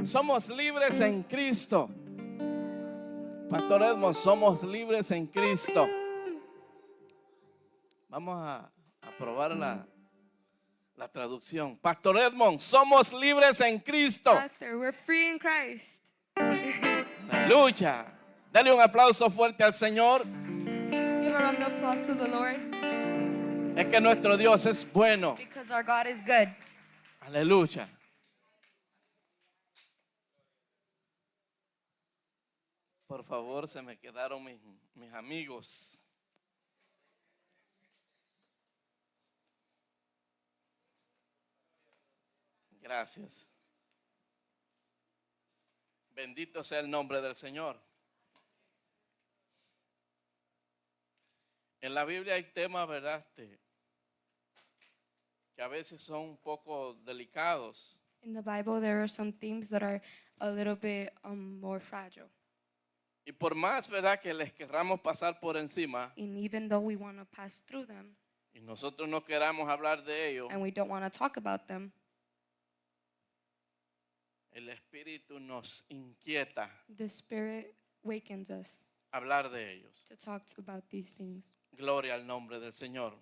Somos libres en Cristo. Pastor Edmond, somos libres en Cristo. Vamos a probar la traducción. Pastor Edmond, somos libres en Cristo. Pastor, we're free in Christ. Aleluya. Dale un aplauso fuerte al Señor. Give a round of applause to the Lord Es que nuestro Dios es bueno. because our God is good. Aleluya. Por favor, se me quedaron mis amigos. Gracias. Bendito sea el nombre del Señor. En la Biblia hay temas, ¿verdad? Que a veces son un poco delicados. In the Bible, there are some themes that are a little bit more fragile. Y por más, ¿verdad?, que les querramos pasar por encima And even though we want to pass through them y nosotros no queramos hablar de ello, and we don't want to talk about them, el Espíritu nos inquieta the Spirit wakens us hablar de ellos. to talk about these things. Gloria al nombre del Señor.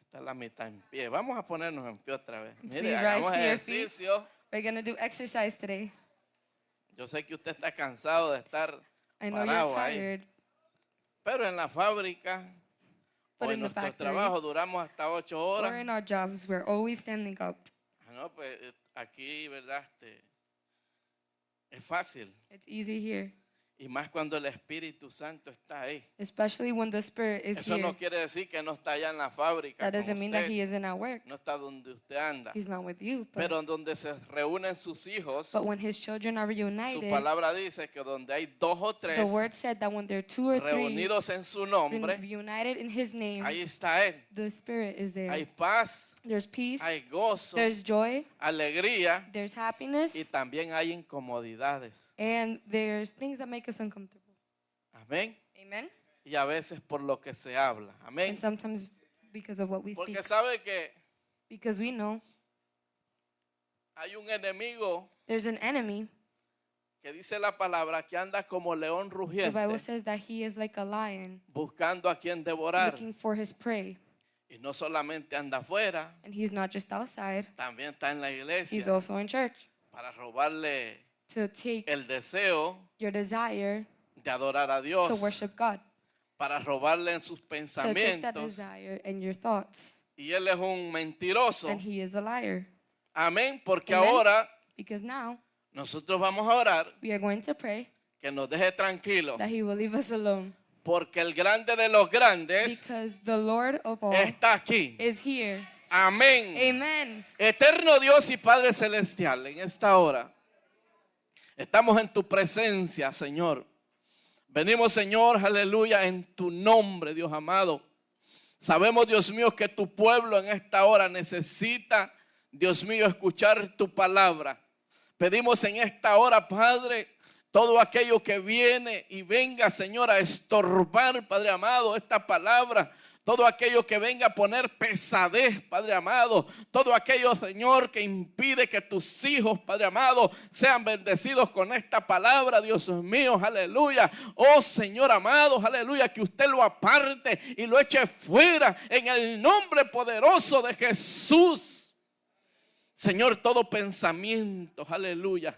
Está la mitad en pie. Vamos a ponernos en pie otra vez. Mire, Please hagamos rise to your feet. ejercicio. We're going to do exercise today. Yo sé que usted está cansado de estar I know you're parado ahí. tired, Pero en la fábrica but o en in the nuestros factory trabajos duramos hasta 8 or horas. in our jobs, we're always standing up. No, pues aquí, ¿verdad? Es fácil. It's easy here, Y más cuando el Espíritu Santo está ahí. especially when the Spirit is Eso here. no quiere decir que no está allá en la fábrica That con doesn't mean that usted. He isn't at work. No está donde usted anda. He's not with you. Pero en donde se reúnen sus hijos, But when His children are su reunited, palabra dice que donde hay 2 o 3 the Word said that when there are 2 or 3 reunidos en su nombre, reunited in His name, ahí está Él. the Spirit is there. Hay paz, There's peace, hay gozo, there's joy, alegría there's happiness, y también hay incomodidades. and there's things that make us uncomfortable. Amén. Amen? Y a veces por lo que se habla. Amén. And sometimes because of what we speak. Porque sabe que Because we know hay un enemigo there's an enemy. que dice la palabra que anda como león The Bible rugiente says that he is like a lion buscando a quien devorar. looking for his prey. Y no solamente anda afuera, And he's not just outside, también está en la he's iglesia also in church para robarle to take el deseo your desire de adorar a to Dios, worship God, para robarle en sus to take that pensamientos. desire and your thoughts. Y él es un mentiroso. And he is a liar. Amén, porque Amen. ahora Because now nosotros vamos a orar we are going to pray que nos deje tranquilos, that he will leave us alone. porque el grande de los grandes Because the Lord of all está aquí. is here. Amén. Amen. Eterno Dios y Padre Celestial, en esta hora estamos en tu presencia, Señor. Venimos, Señor, aleluya, en tu nombre, Dios amado. Sabemos, Dios mío, que tu pueblo en esta hora necesita, Dios mío, escuchar tu palabra. Pedimos en esta hora, Padre, todo aquello que viene y venga, Señor, a estorbar, Padre amado, esta palabra. Todo aquello que venga a poner pesadez, Padre amado. Todo aquello, Señor, que impide que tus hijos, Padre amado, sean bendecidos con esta palabra, Dios mío, aleluya. Oh Señor amado, aleluya, que usted lo aparte y lo eche fuera en el nombre poderoso de Jesús. Señor, todo pensamiento, aleluya,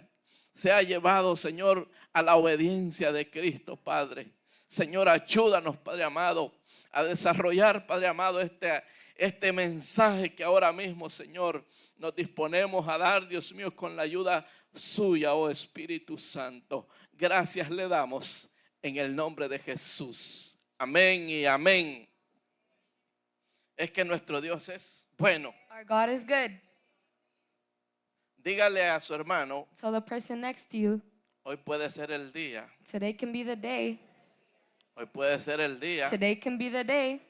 se ha llevado, Señor, a la obediencia de Cristo, Padre. Señor, ayúdanos, Padre amado, a desarrollar, Padre amado, este mensaje que ahora mismo, Señor, nos disponemos a dar, Dios mío, con la ayuda suya, oh Espíritu Santo. Gracias le damos en el nombre de Jesús. Amén y amén. Es que nuestro Dios es bueno. Our God is good. Dígale a su hermano, Tell the person next to you, hoy puede ser el día. today can be the day. Hoy puede ser el día. Today can be the day.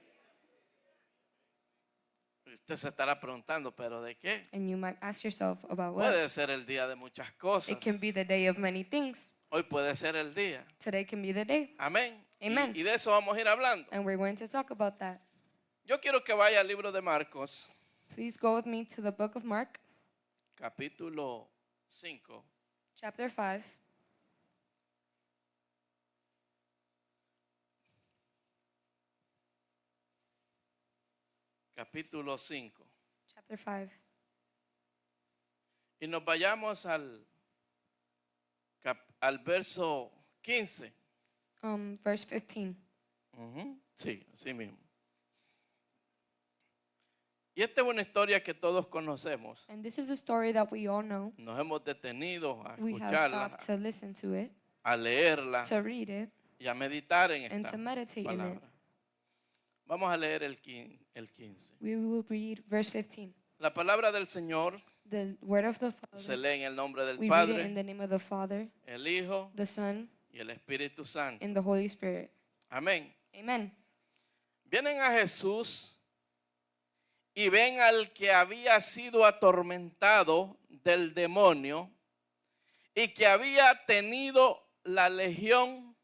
Usted se estará preguntando, ¿pero de qué? And you might ask yourself about what? Puede ser el día de muchas cosas. It can be the day of many things. Hoy puede ser el día. Today can be the day. Amén. Amen. Y de eso vamos a ir hablando. And we're going to talk about that. Yo quiero que vaya al libro de Marcos, Please go with me to the book of Mark, capítulo 5. chapter 5, Capítulo 5. chapter 5, Y nos vayamos al verso 15. verse 15. Ujú, sí, así mismo. Y esta es una historia que todos conocemos. And this is a story that we all know. Nos hemos detenido a We have escucharla, stopped to listen to it, a leerla to read it, y a meditar en and esta to meditate in it. palabra. Vamos a leer el 15. We will read verse 15. La palabra del Señor The word of the se Father. lee en el nombre del We read it in Padre, the name of the Father, el Hijo the Son, y el Espíritu Santo. and the Holy Spirit. Amén. Amen. Vienen a Jesús y ven al que había sido atormentado del demonio y que había tenido la legión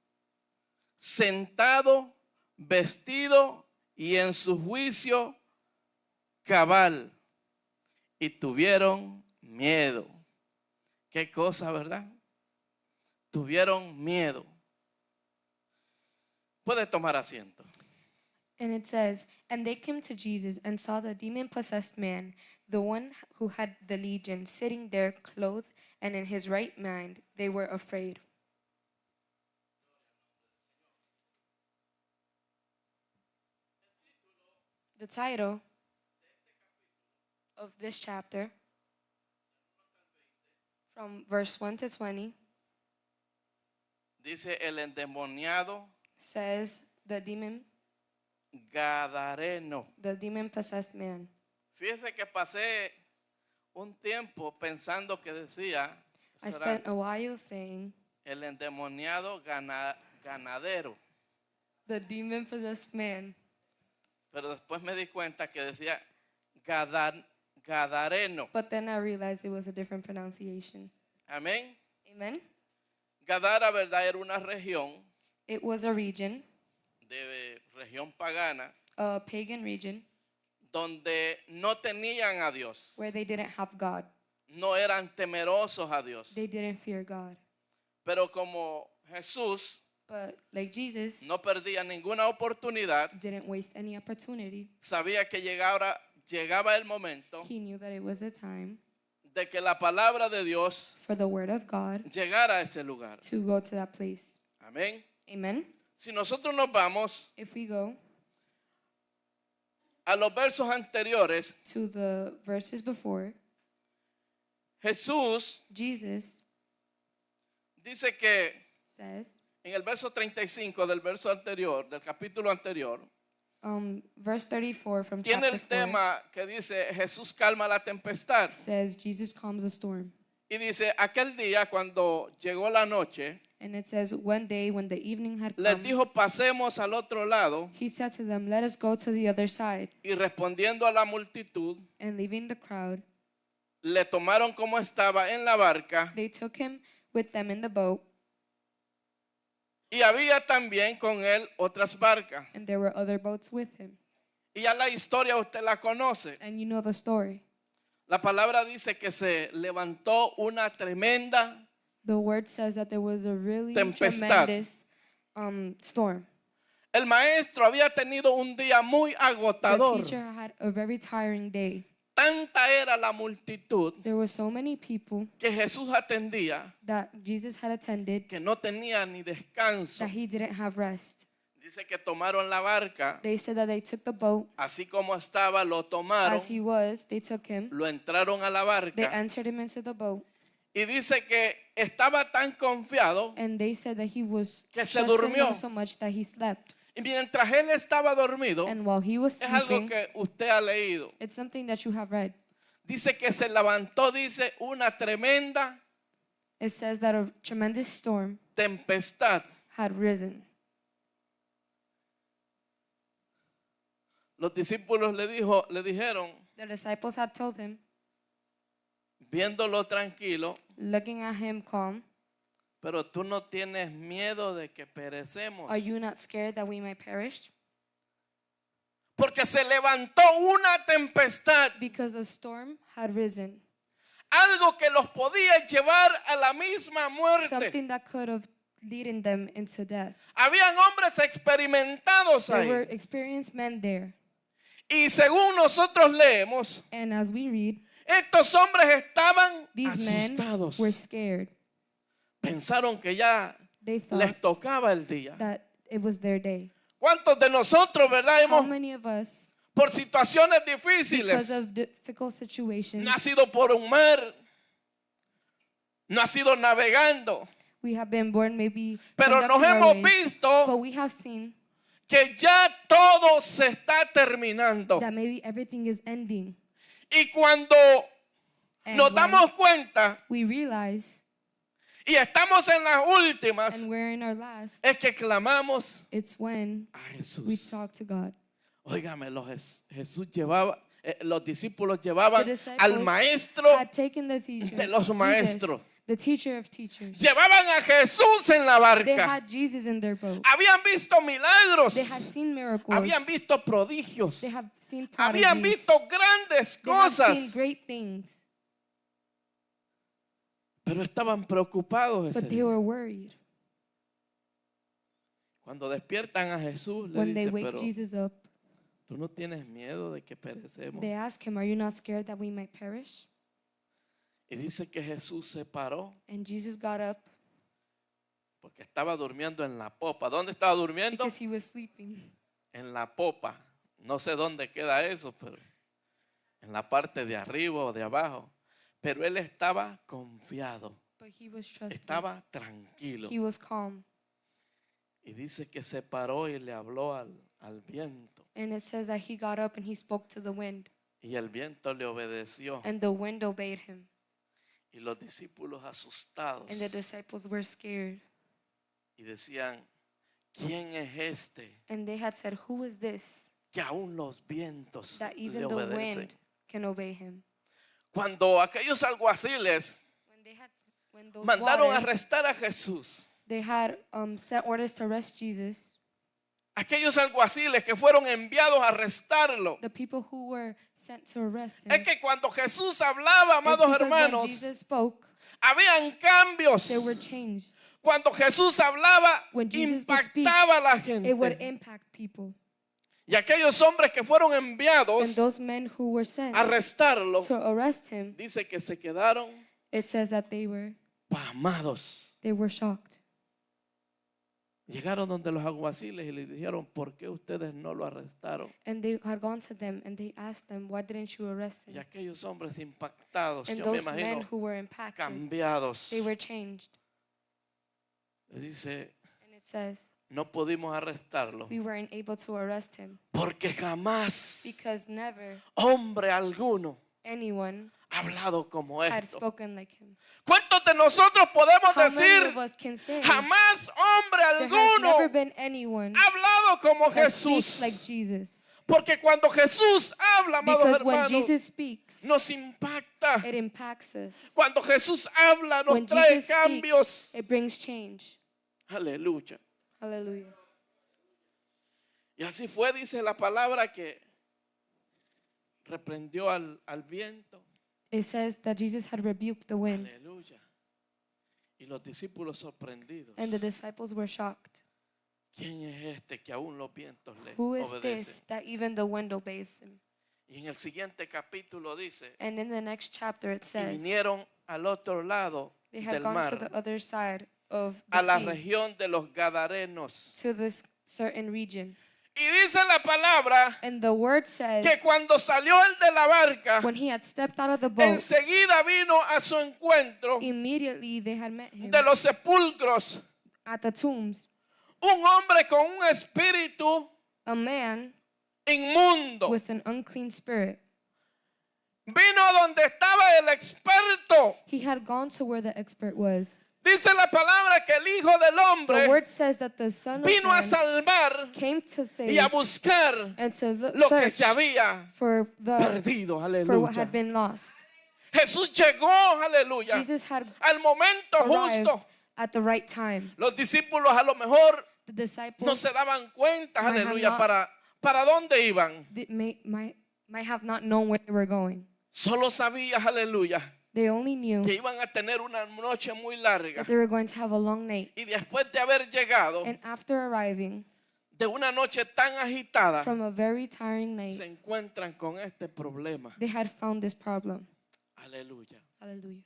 sentado, vestido y en su juicio cabal, y tuvieron miedo. Qué cosa, ¿verdad? Tuvieron miedo. Puede tomar asiento. And it says, and they came to Jesus and saw the demon-possessed man, the one who had the legion, sitting there clothed and in his right mind. They were afraid. The title of this chapter, from verse 1 to 20, Dice el endemoniado says the Gadareno. demon-possessed man. Fíjese que pasé un tiempo pensando que decía, I eso era spent a while saying el endemoniado ganadero. the demon-possessed man, Pero después me di cuenta que decía Gadareno. but then I realized it was a different pronunciation. Amén. Amen. Gadara, ¿verdad? Era una región It was a region, región pagana, a pagan region, donde no tenían a Dios. where they didn't have God. No eran temerosos a Dios. They didn't fear God. Pero como Jesús But like Jesus no perdía ninguna oportunidad, didn't waste any opportunity, sabía que llegaba el momento he knew that it was a time de que la palabra de Dios for the word of God llegara a ese lugar. to go to that place. Amén. Amen. Si nosotros nos vamos If we go a los versos anteriores, to the verses before, Jesús Jesus dice que says, en el verso 35 del verso anterior, del capítulo anterior, verse 34 from tiene chapter el 4 tema que dice Jesús calma la tempestad. says, Jesus calms a storm. Y dice, aquel día cuando llegó la noche, And it says, one day when the evening had les come, dijo, pasemos al otro lado. he said to them, let us go to the other side. Y respondiendo a la multitud, And leaving the crowd, le tomaron como estaba en la barca. they took him with them in the boat, Y había también con él otras barcas. and there were other boats with him. Y ya la historia usted la conoce. And you know the story. La palabra dice que se levantó una tremenda The word says that there was a really tempestad. tremendous storm. El maestro había tenido un día muy The agotador. teacher had a very tiring day. Tanta era la multitud There were so many people que Jesús atendía that Jesus had attended que no tenía ni descanso. that he didn't have rest. Dice que tomaron la barca, They said that they took the boat así como estaba, lo tomaron, as he was. They took him. lo entraron a la They barca. entered him into the boat. Y dice que estaba tan confiado And they said that he was que se trusting durmió. them so much that he slept. Y mientras él estaba dormido, And while he was es algo sleeping, que usted ha leído. it's something that you have read. Dice que se levantó, dice, una tremenda It says that a tremendous storm tempestad. had risen. Los discípulos le dijeron, The disciples had told him, viéndolo tranquilo, looking at him calm, pero tú no tienes miedo de que perecemos. are you not scared that we might perish? Porque se levantó una tempestad. Because a storm had risen. algo que los podía llevar a la misma muerte. something that could have leading them into death. Habían hombres experimentados There were ahí. experienced men there. Y según nosotros leemos, And as we read, estos hombres estaban these men asustados. were scared. Pensaron que ya They les thought tocaba el día. that it was their day. ¿Cuántos de nosotros, verdad, How hemos, many of us, por situaciones because difíciles, of difficult situations, no ha sido por un mar, no ha sido navegando, we have been born maybe pero nos conducting our hemos way, visto but we have seen que ya todo se está terminando? that maybe everything is ending. Y cuando And nos when damos cuenta we realize, y estamos en las últimas, and we're in our last, es que clamamos it's when a we Jesús. talk to God. Óigame, Jesús llevaba, los discípulos llevaban The disciples al maestro had taken the teacher, de los Jesus, maestros. the teacher of teachers. Llevaban a Jesús en la They barca. had Jesus in their boat. Habían visto milagros. They had seen miracles. Habían visto prodigios. They have seen Habían prodigies. visto grandes They have seen cosas. great things, Pero estaban preocupados ese but they día. were worried. Cuando despiertan a Jesús, le When they dicen, wake pero Jesus up, tú no tienes miedo de que perecemos. they ask him, "Are you not scared that we might perish?" Y dice que Jesús se paró And Jesus got up porque estaba durmiendo en la popa. ¿Dónde estaba durmiendo? because he was sleeping. En la popa. No sé dónde queda eso, pero en la parte de arriba o de abajo. Pero él estaba confiado, But he was trusting. estaba tranquilo. He was calm. Y dice que se paró y le habló al viento. And it says that he got up and he spoke to the wind, Y el viento le obedeció. and the wind obeyed him. Y los discípulos asustados. And the disciples were scared. Y decían, ¿quién es este And they had said, "Who is this que aún los vientos that le even the obedecen? wind can obey him?" Cuando aquellos alguaciles When those mandaron a waters, arrestar a Jesús, they had sent orders to arrest Jesus. aquellos alguaciles que fueron enviados a arrestarlo, The people who were sent to arrest him. es que cuando Jesús hablaba, It's amados because when hermanos, Jesus spoke, habían cambios. there were change. Cuando Jesús hablaba, When Jesus would speak, impactaba a la It would gente. impact people. Y aquellos hombres que fueron And enviados those men who were sent a arrestarlo, to arrest him, dice que se quedaron it says that they were pasmados. shocked. Llegaron donde los alguaciles y les dijeron, ¿por qué ustedes no lo arrestaron? And they had gone to them and they asked them, "Why didn't you arrest Y him?" aquellos hombres impactados, And yo me those men imagino, who were impacted, cambiados. they were changed. Les dice, And it says, no pudimos arrestarlo we weren't able to arrest him porque jamás because never hombre alguno anyone ha hablado como had esto. spoken like him. ¿Cuántos de nosotros podemos How many decir, of us can say jamás hombre there has never alguno been anyone ha hablado como that speaks Jesús? like Jesus? Porque cuando Jesús habla, amados Because when hermanos, Jesus speaks, nos impacta. it impacts us. Cuando Jesús habla, nos When trae Jesus cambios. speaks, it brings change. Aleluya. Hallelujah. Y así fue, dice la palabra, que reprendió al viento. It says that Jesus had rebuked the wind, Aleluya. Y los discípulos sorprendidos. and the disciples were shocked. ¿Quién es este que aún los vientos le Who is this obedecen? that even the wind obeys them? Y en el siguiente capítulo dice, And in the next chapter it y says vinieron al otro lado they had del gone to mar, the other side of a la the sea, región de los Gadarenos. to this certain region. Y dice la palabra And the word says que cuando salió él de la barca, when he had stepped out of the boat, enseguida vino a su encuentro immediately they had met him de los sepulcros at the tombs, un hombre con un espíritu a man inmundo. with an unclean spirit. Vino donde estaba el experto. He had gone to where the expert was. Dice la palabra que el Hijo del The Hombre word says that the Son of vino a Man salvar came to y save a buscar and to lo que search se había for perdido. what Aleluya. had been lost. Jesús llegó, aleluya, Jesus had al momento arrived justo. at the right time. Los discípulos a lo mejor The no disciples se daban cuenta, might have aleluya, not- para dónde iban. might have not known where they were going. Solo sabías, aleluya, They only knew que iban a tener una noche muy larga. that they were going to have a long night. Y después de haber llegado And after arriving de una noche tan agitada, from a very tiring night, se encuentran con este problema. they had found this problem. Aleluya. Hallelujah.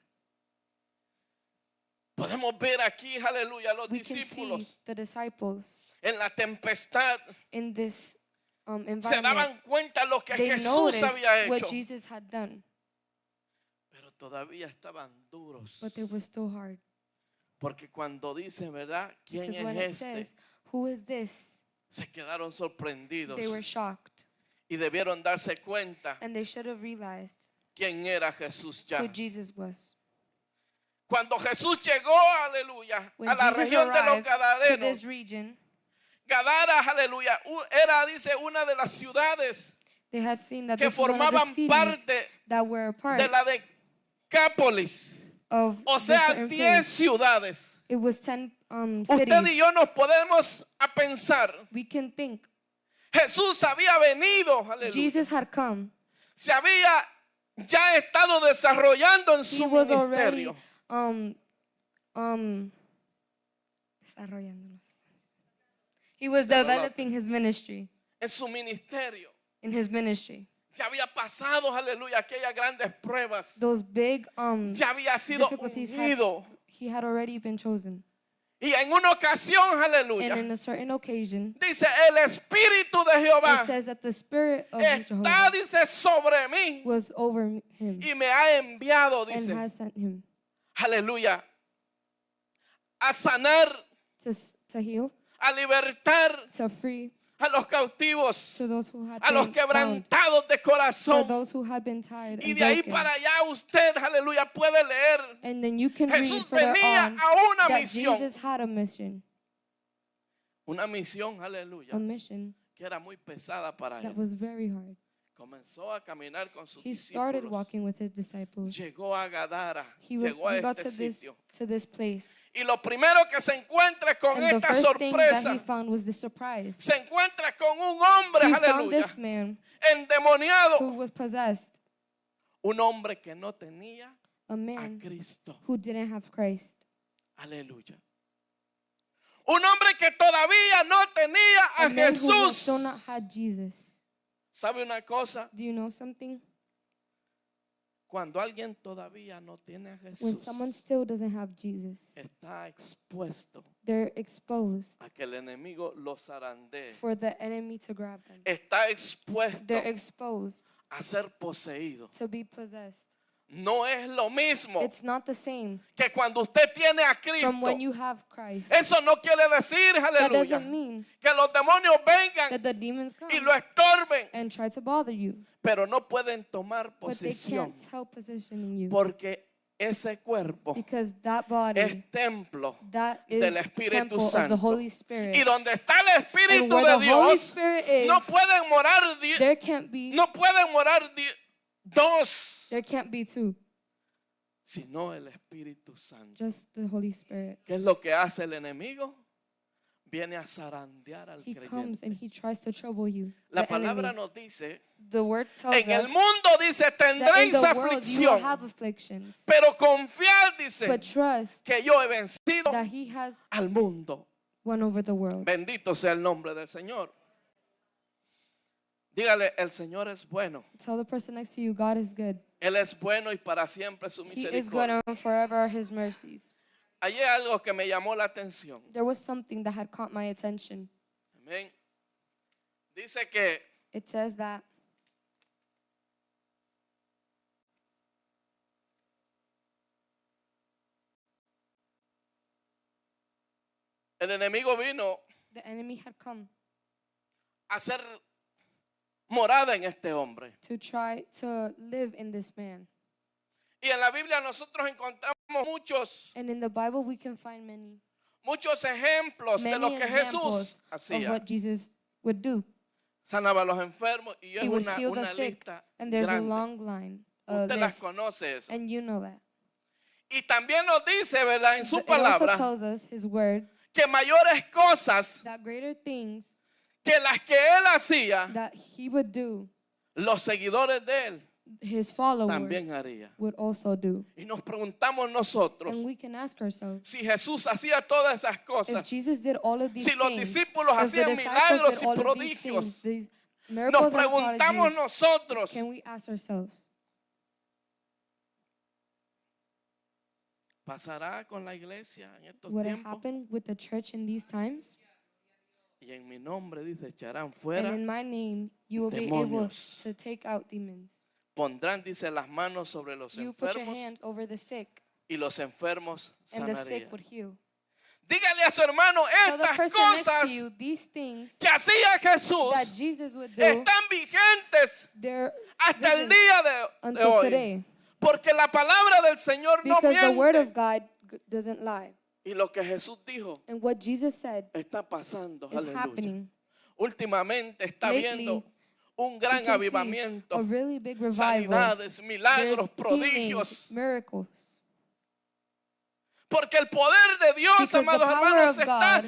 Podemos ver aquí, aleluya, a los We can see discípulos the disciples en la tempestad. in this Se environment. daban cuenta lo que They Jesús noticed había what hecho. Jesus had done, Pero todavía estaban duros. but they were still hard. Porque cuando dicen, ¿verdad? ¿Quién Because when es it este? says, "Who is this?" Se quedaron sorprendidos. they were shocked, Y debieron darse cuenta and they should have realized quién era Jesús ya. who Jesus was. Cuando Jesús llegó, aleluya, When a la Jesus región de los arrived to Gadarenos, this region, Gadara, aleluya, era, dice, una de las ciudades they had seen that que this was one of the formaban cities parte that were a part de la Decápolis. of O the sea, certain 10 place. ciudades. It was 10 Usted y cities. yo nos podemos a pensar, We can think Jesús había venido, aleluya, Jesus had come. se había ya estado desarrollando en He su was already ministerio. desarrollándonos. He was developing his ministry. En su ministerio. In his ministry, Ya había pasado, aleluya, aquellas grandes pruebas. those big Ya había sido difficulties ungido. he had already been chosen. Y en una ocasión, And aleluya, in a certain occasion, dice, el Espíritu de it Jehová says that the Spirit of está, Jehovah dice, sobre mí was over him y me ha enviado, and dice, has sent him aleluya, a sanar, to heal, a libertar to free, a los cautivos, to those who had a los been bound, quebrantados de for corazón. those who had been tired Y and de ahí broken. para allá usted, aleluya, puede leer. And then you can read Jesús further venía on a una that misión. Jesus had a mission, Una misión, aleluya, a mission que era muy pesada para that él. was very hard. Comenzó a caminar con sus He started discípulos. walking with his disciples. Llegó a Gadara, He llegó a got este sitio. to this place. Y lo primero que se encuentra con And the esta first thing that he sorpresa, found was the surprise. se encuentra con un hombre, He found aleluya, this man endemoniado. who was possessed, Un hombre que no tenía a a man Cristo. who didn't have Christ. Aleluya. Un hombre que todavía no tenía a A man who Jesús. still not had Jesus. ¿Sabe una cosa? Do you know something? Cuando alguien todavía no tiene a When Jesús, someone still doesn't have Jesus, está expuesto they're exposed a que el enemigo los zarandee. for the enemy to grab them. Está expuesto They're exposed a ser poseído. to be possessed. No es lo mismo It's not the same que cuando usted tiene a Cristo. from when you have Christ. Eso no quiere decir, That aleluya, doesn't mean que los demonios vengan that the demons come y lo estorben, and try to bother you, pero no pueden tomar but they posición can't help position in you porque ese cuerpo because that body, es templo that is del Espíritu temple of the Santo. Holy Spirit. Y donde está el And Espíritu where de the Holy Dios, Spirit is, no pueden morar there can't be dos, there can't be two, sino el Espíritu Santo. just the Holy Spirit. ¿Qué es lo que hace el enemigo? Viene a zarandear al He comes creyente. and he tries to trouble you. La The palabra enemy. nos dice, The word tells en el us mundo dice, that in tendréis the world you will have aflicción, afflictions, pero confiad, dice, but trust que yo he vencido that he has al mundo. won over the world. Bendito sea el nombre del Señor. Dígale, el Señor es bueno. Tell the person next to you, God is good. Él es bueno y para siempre su He is good misericordia. and forever are his mercies. Hay algo que me llamó la atención. There was something that had caught my attention. Amén. Dice que It says that el enemigo vino the enemy had come a hacer morada en este hombre. to try to live in this man. Y en la Biblia nosotros encontramos And in the Bible we can find muchos ejemplos de lo many que examples Jesús of hacía. what Jesus would do. Sanaba a los enfermos y es He would heal the una sick, lista and there's a grande. long line, Usted las list, conoce eso. and you know that. Y también nos dice, ¿verdad? En su It also palabra tells us, his word, que mayores cosas that greater things que las que él hacía, that he would do, los seguidores de él his followers también haría. would also do. Y nos preguntamos nosotros, And we can ask ourselves, si Jesús hacía todas esas if cosas, Jesus did all of these si los things, discípulos if the hacían disciples milagros did y all of these prodigios, things, these nos miracles and preguntamos prodigies, nosotros, can we ask ourselves, ¿pasará con la iglesia en estos would it tiempos? happen with the church in these times? Y en mi nombre dice, echarán And fuera, in my name, you will be able demonios. to take out demons. pondrán, dice, las manos sobre los You put your enfermos hand over the sick, y los enfermos and the sick sanarían. would heal. Dígale a su hermano, Tell the estas person next to cosas you, these things que hacía Jesús that Jesus would do, están vigentes they're hasta el vigent día de until hoy. today. Porque la palabra del Señor no Because the word of miente. God doesn't lie. Y lo que Jesús dijo And what Jesus said está pasando. is Aleluya. happening. Últimamente está Lately, viendo un We gran can see avivamiento, a really big revival. sanidades, milagros, There's healing, prodigios. miracles. Porque el poder de Dios, Because the amados power hermanos, of se God,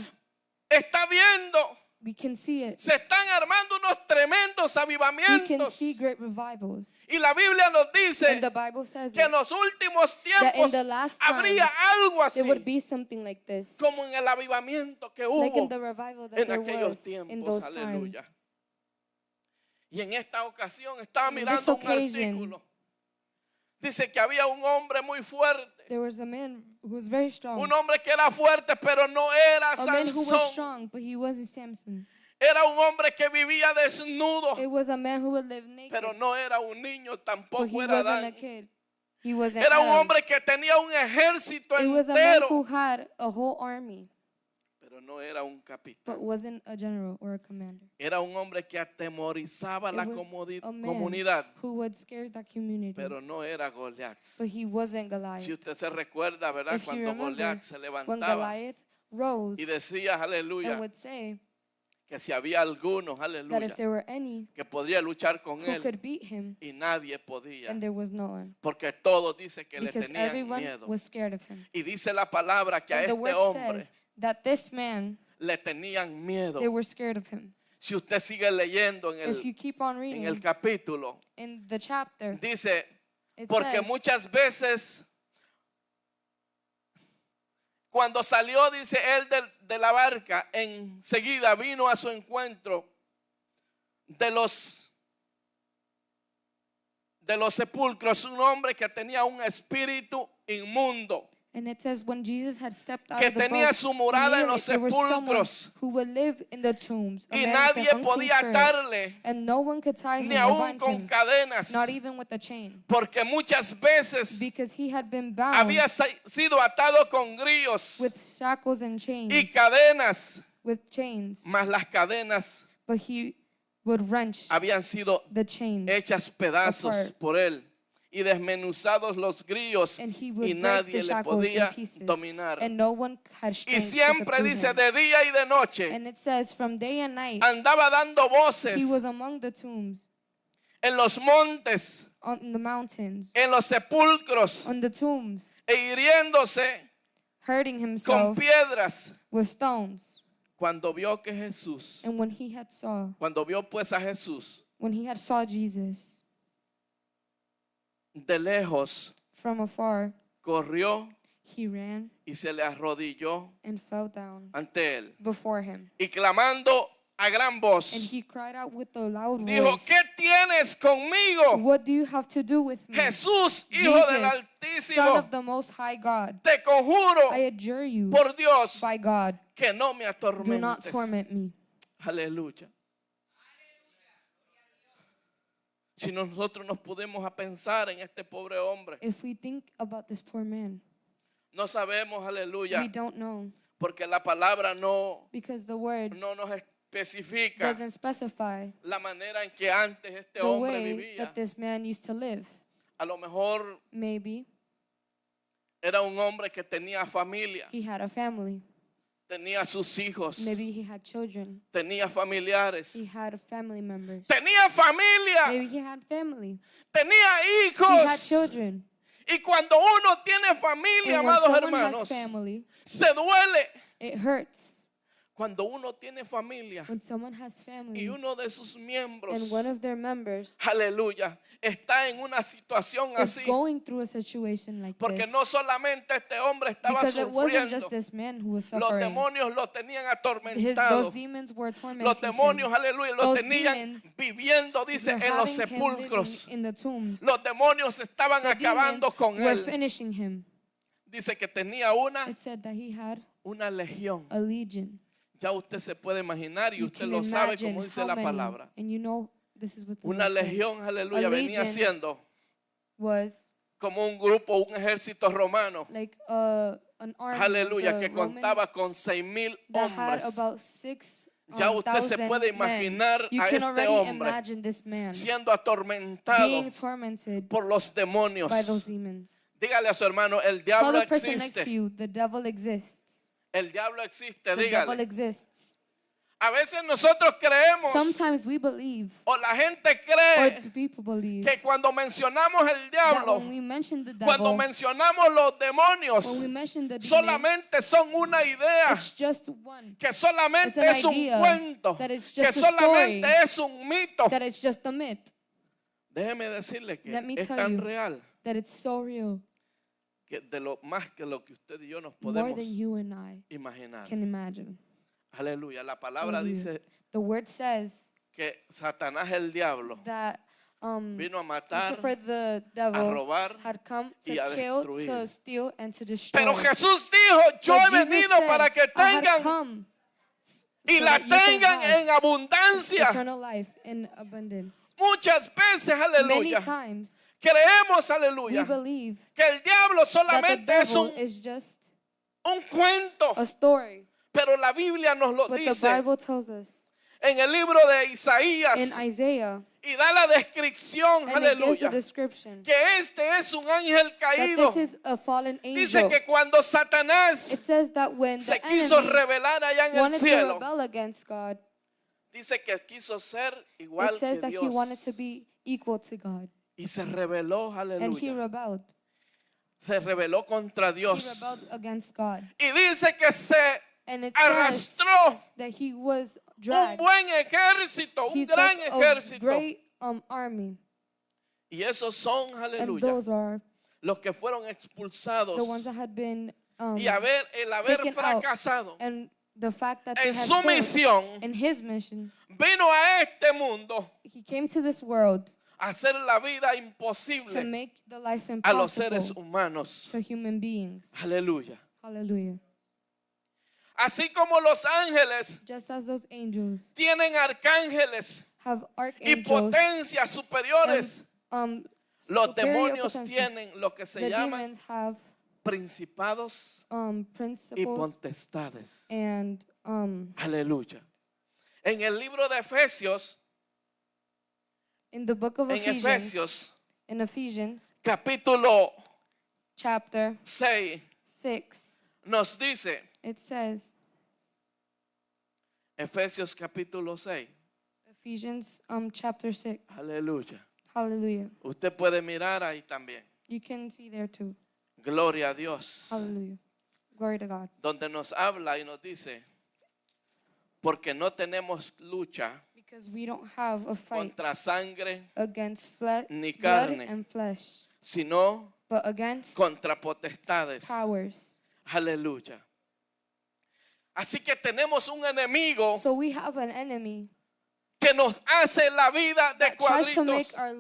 está viendo. we can see it. Se están armando unos tremendos We can avivamientos. see great revivals. Y la Biblia nos And dice the Bible says que en it, los últimos that in tiempos the last habría times algo así, there would be something like this. como en el avivamiento que Like in hubo the revival that en there aquellos was in tiempos. those Aleluya. times. Y en esta ocasión estaba On this mirando un occasion, artículo. Dice que había un hombre muy fuerte. There was a man who was very strong. Un hombre que era fuerte, pero no era A man who was Sansón. strong, but he wasn't Samson. Era un hombre que vivía desnudo, It was a man who would live naked, pero no era un niño, but tampoco he era wasn't a Adán. kid. He wasn't Era un Adam. hombre que tenía un ejército It was a man who entero, had a whole army, pero no era un capitán. but wasn't a general or a commander. Era un hombre que atemorizaba la It was a man comunidad, who would scare that community, pero no era Goliat. but he wasn't Goliath. Si usted se recuerda, ¿verdad? If you Cuando remember, Goliat se When levantaba Goliath rose y decía, and aleluya, would say que si había algunos, that aleluya, if there were any que podría luchar con who él could beat him, y nadie podía, and there was no one, porque todos dice que le because tenían everyone miedo. was scared of him. Y dice la palabra que a And the este word hombre says that this man, le tenían miedo. they were scared of him. Si usted sigue leyendo If you keep on en el reading capítulo, in the chapter, dice, it porque says, muchas veces cuando salió, dice él, de la barca, enseguida vino a su encuentro de los sepulcros un hombre que tenía un espíritu inmundo, and it says when Jesus had stepped out que of the tenía boat, su morada en near los it, there was someone sepulcros who would live in the tombs, a y man with a nadie unclean podía spirit, atarle, and no one could tie him ni or aún bind con him, cadenas, not even with a chain, porque muchas veces because he had been bound había sido atado con grillos with shackles and y chains, cadenas, with chains, mas las cadenas but he would wrench habían sido the chains, hechas pedazos apart. por él y desmenuzados los grillos and he y would break nadie the le shackles podía in pieces, dominar. and no one had Y strength to siempre subdue dice him. de día y de noche And it says from day and night andaba dando voces he was among the tombs, en los montes, on the mountains, en los sepulcros on the tombs, e hiriéndose hurting con himself piedras. with stones. Cuando vio que Jesús, And when he had saw Jesus de lejos from afar, corrió he ran y se le arrodilló and fell down ante él before him. y clamando a gran voz And he cried out with a loud dijo, voice, ¿qué tienes conmigo? "What do you have to do with me? Jesús, Hijo del Jesus, Son Altísimo, of the Most High God, te conjuro I adjure you por Dios by God, que no me do not atormentes. torment me." Aleluya. Si nosotros nos pudimos a pensar en este pobre hombre, If we think about this poor man, no sabemos, we aleluya, don't know, porque la palabra no because the word nos especifica doesn't specify la manera en que antes este the hombre way vivía. that this man used to live. A lo mejor Maybe era un hombre que tenía familia, he had a family. tenía sus hijos, Maybe he had children. tenía familiares, He had family members. tenía familia, Maybe he had family. tenía He had hijos. children. Y cuando uno tiene familia, And when amados someone hermanos, has family, se duele it hurts Cuando uno tiene familia when someone has y family uno de sus miembros, and one of their members aleluya, está en una situación is así, going through a situation like porque this, no solamente este hombre estaba because it wasn't sufriendo, just this man who was los suffering. demonios lo tenían Those atormentado. demons were Los tormenting demonios, him. aleluya, lo Those tenían demons viviendo, dice, were en los having him living sepulcros. in the tombs. Los demonios estaban The demons acabando con were él. finishing him. Dice que tenía It said that he had una legión. a legion. Ya usted se puede imaginar y You usted can lo sabe imagine como dice how la many, palabra. and you know this is what the Una word says. legión, aleluya, A venía legion siendo was como un grupo, un ejército romano. like an army Aleluya, of the que Roman contaba con 6,000 that had hombres. about 6 Ya usted se puede men. imaginar You a can este already hombre imagine this man siendo atormentado being tormented por los demonios. by those demons. Dígale a su hermano, el Tell diablo the person next to existe. you, the devil exists. El diablo existe, The devil dígale. exists. A veces nosotros creemos Sometimes we believe, o la gente or cree the people believe, que cuando mencionamos el that diablo, when we mention the cuando devil, mencionamos los demonios, when we mention the demon, solamente son una idea, it's just one. que solamente It's an es un idea, cuento, that it's que just a solamente story, es un mito. that it's just a myth, Déjeme decirle que Let me es tell tan you. real that it's so real, que de lo más que lo que usted y yo nos more podemos than you and I imaginar. can imagine. Aleluya. La palabra Hallelujah. dice The word says que Satanás el diablo that vino a matar, Lucifer the a devil robar had come to y a kill, destruir. to steal, and to destroy. Pero Jesús dijo, yo But he Jesus venido said, para que I had tengan come y so la that you can tengan have en abundancia. eternal life in abundance. Muchas veces, Many aleluya, times creemos, we aleluya, believe que el diablo that the solamente es devil is just un cuento, a story, pero la Biblia nos lo but the dice Bible tells us en el libro de in Isaías Isaiah, y da la descripción, and it gives the aleluya, description que este es un ángel that caído. this is a fallen Dice angel. que cuando Satanás It says that when se the quiso enemy revelar allá en el wanted to cielo, rebel against God, dice que quiso ser igual it says que that he Dios wanted to be equal to God, y se rebeló, and he aleluya, rebelled. se rebeló contra He Dios rebelled against God, y dice que se and it says arrastró that he was un dragged. buen ejército, He un gran took a ejército. great army, Y esos son, and aleluya, those are los que fueron expulsados the ones that had been y el haber taken out, fracasado and the fact that they en had su failed misión, in his mission. vino a este mundo He came to this world a hacer la vida to imposible make the life a los seres impossible humanos. to human beings. Aleluya. Hallelujah. Así como los ángeles Just as those angels tienen arcángeles have y archangels, potencias superiores, los superior demonios potencies, tienen lo que se the llaman demons have principados y principles potestades. and Aleluya. En el libro de Efesios, in the book of en Ephesians, Efesios in Ephesians capítulo chapter 6 6, nos dice, it says, Efesios capítulo 6, Ephesians chapter 6. aleluya. Hallelujah. Usted puede mirar ahí también. You can see there too. Gloria a Dios. Hallelujah. Glory to God. Donde nos habla y nos dice, porque no tenemos lucha Because we don't have a fight contra sangre, against blood ni carne, and flesh, sino but against contra potestades. powers. Aleluya. Así que tenemos un enemigo So we have an enemy que nos hace la vida de that tries to cuadritos. make our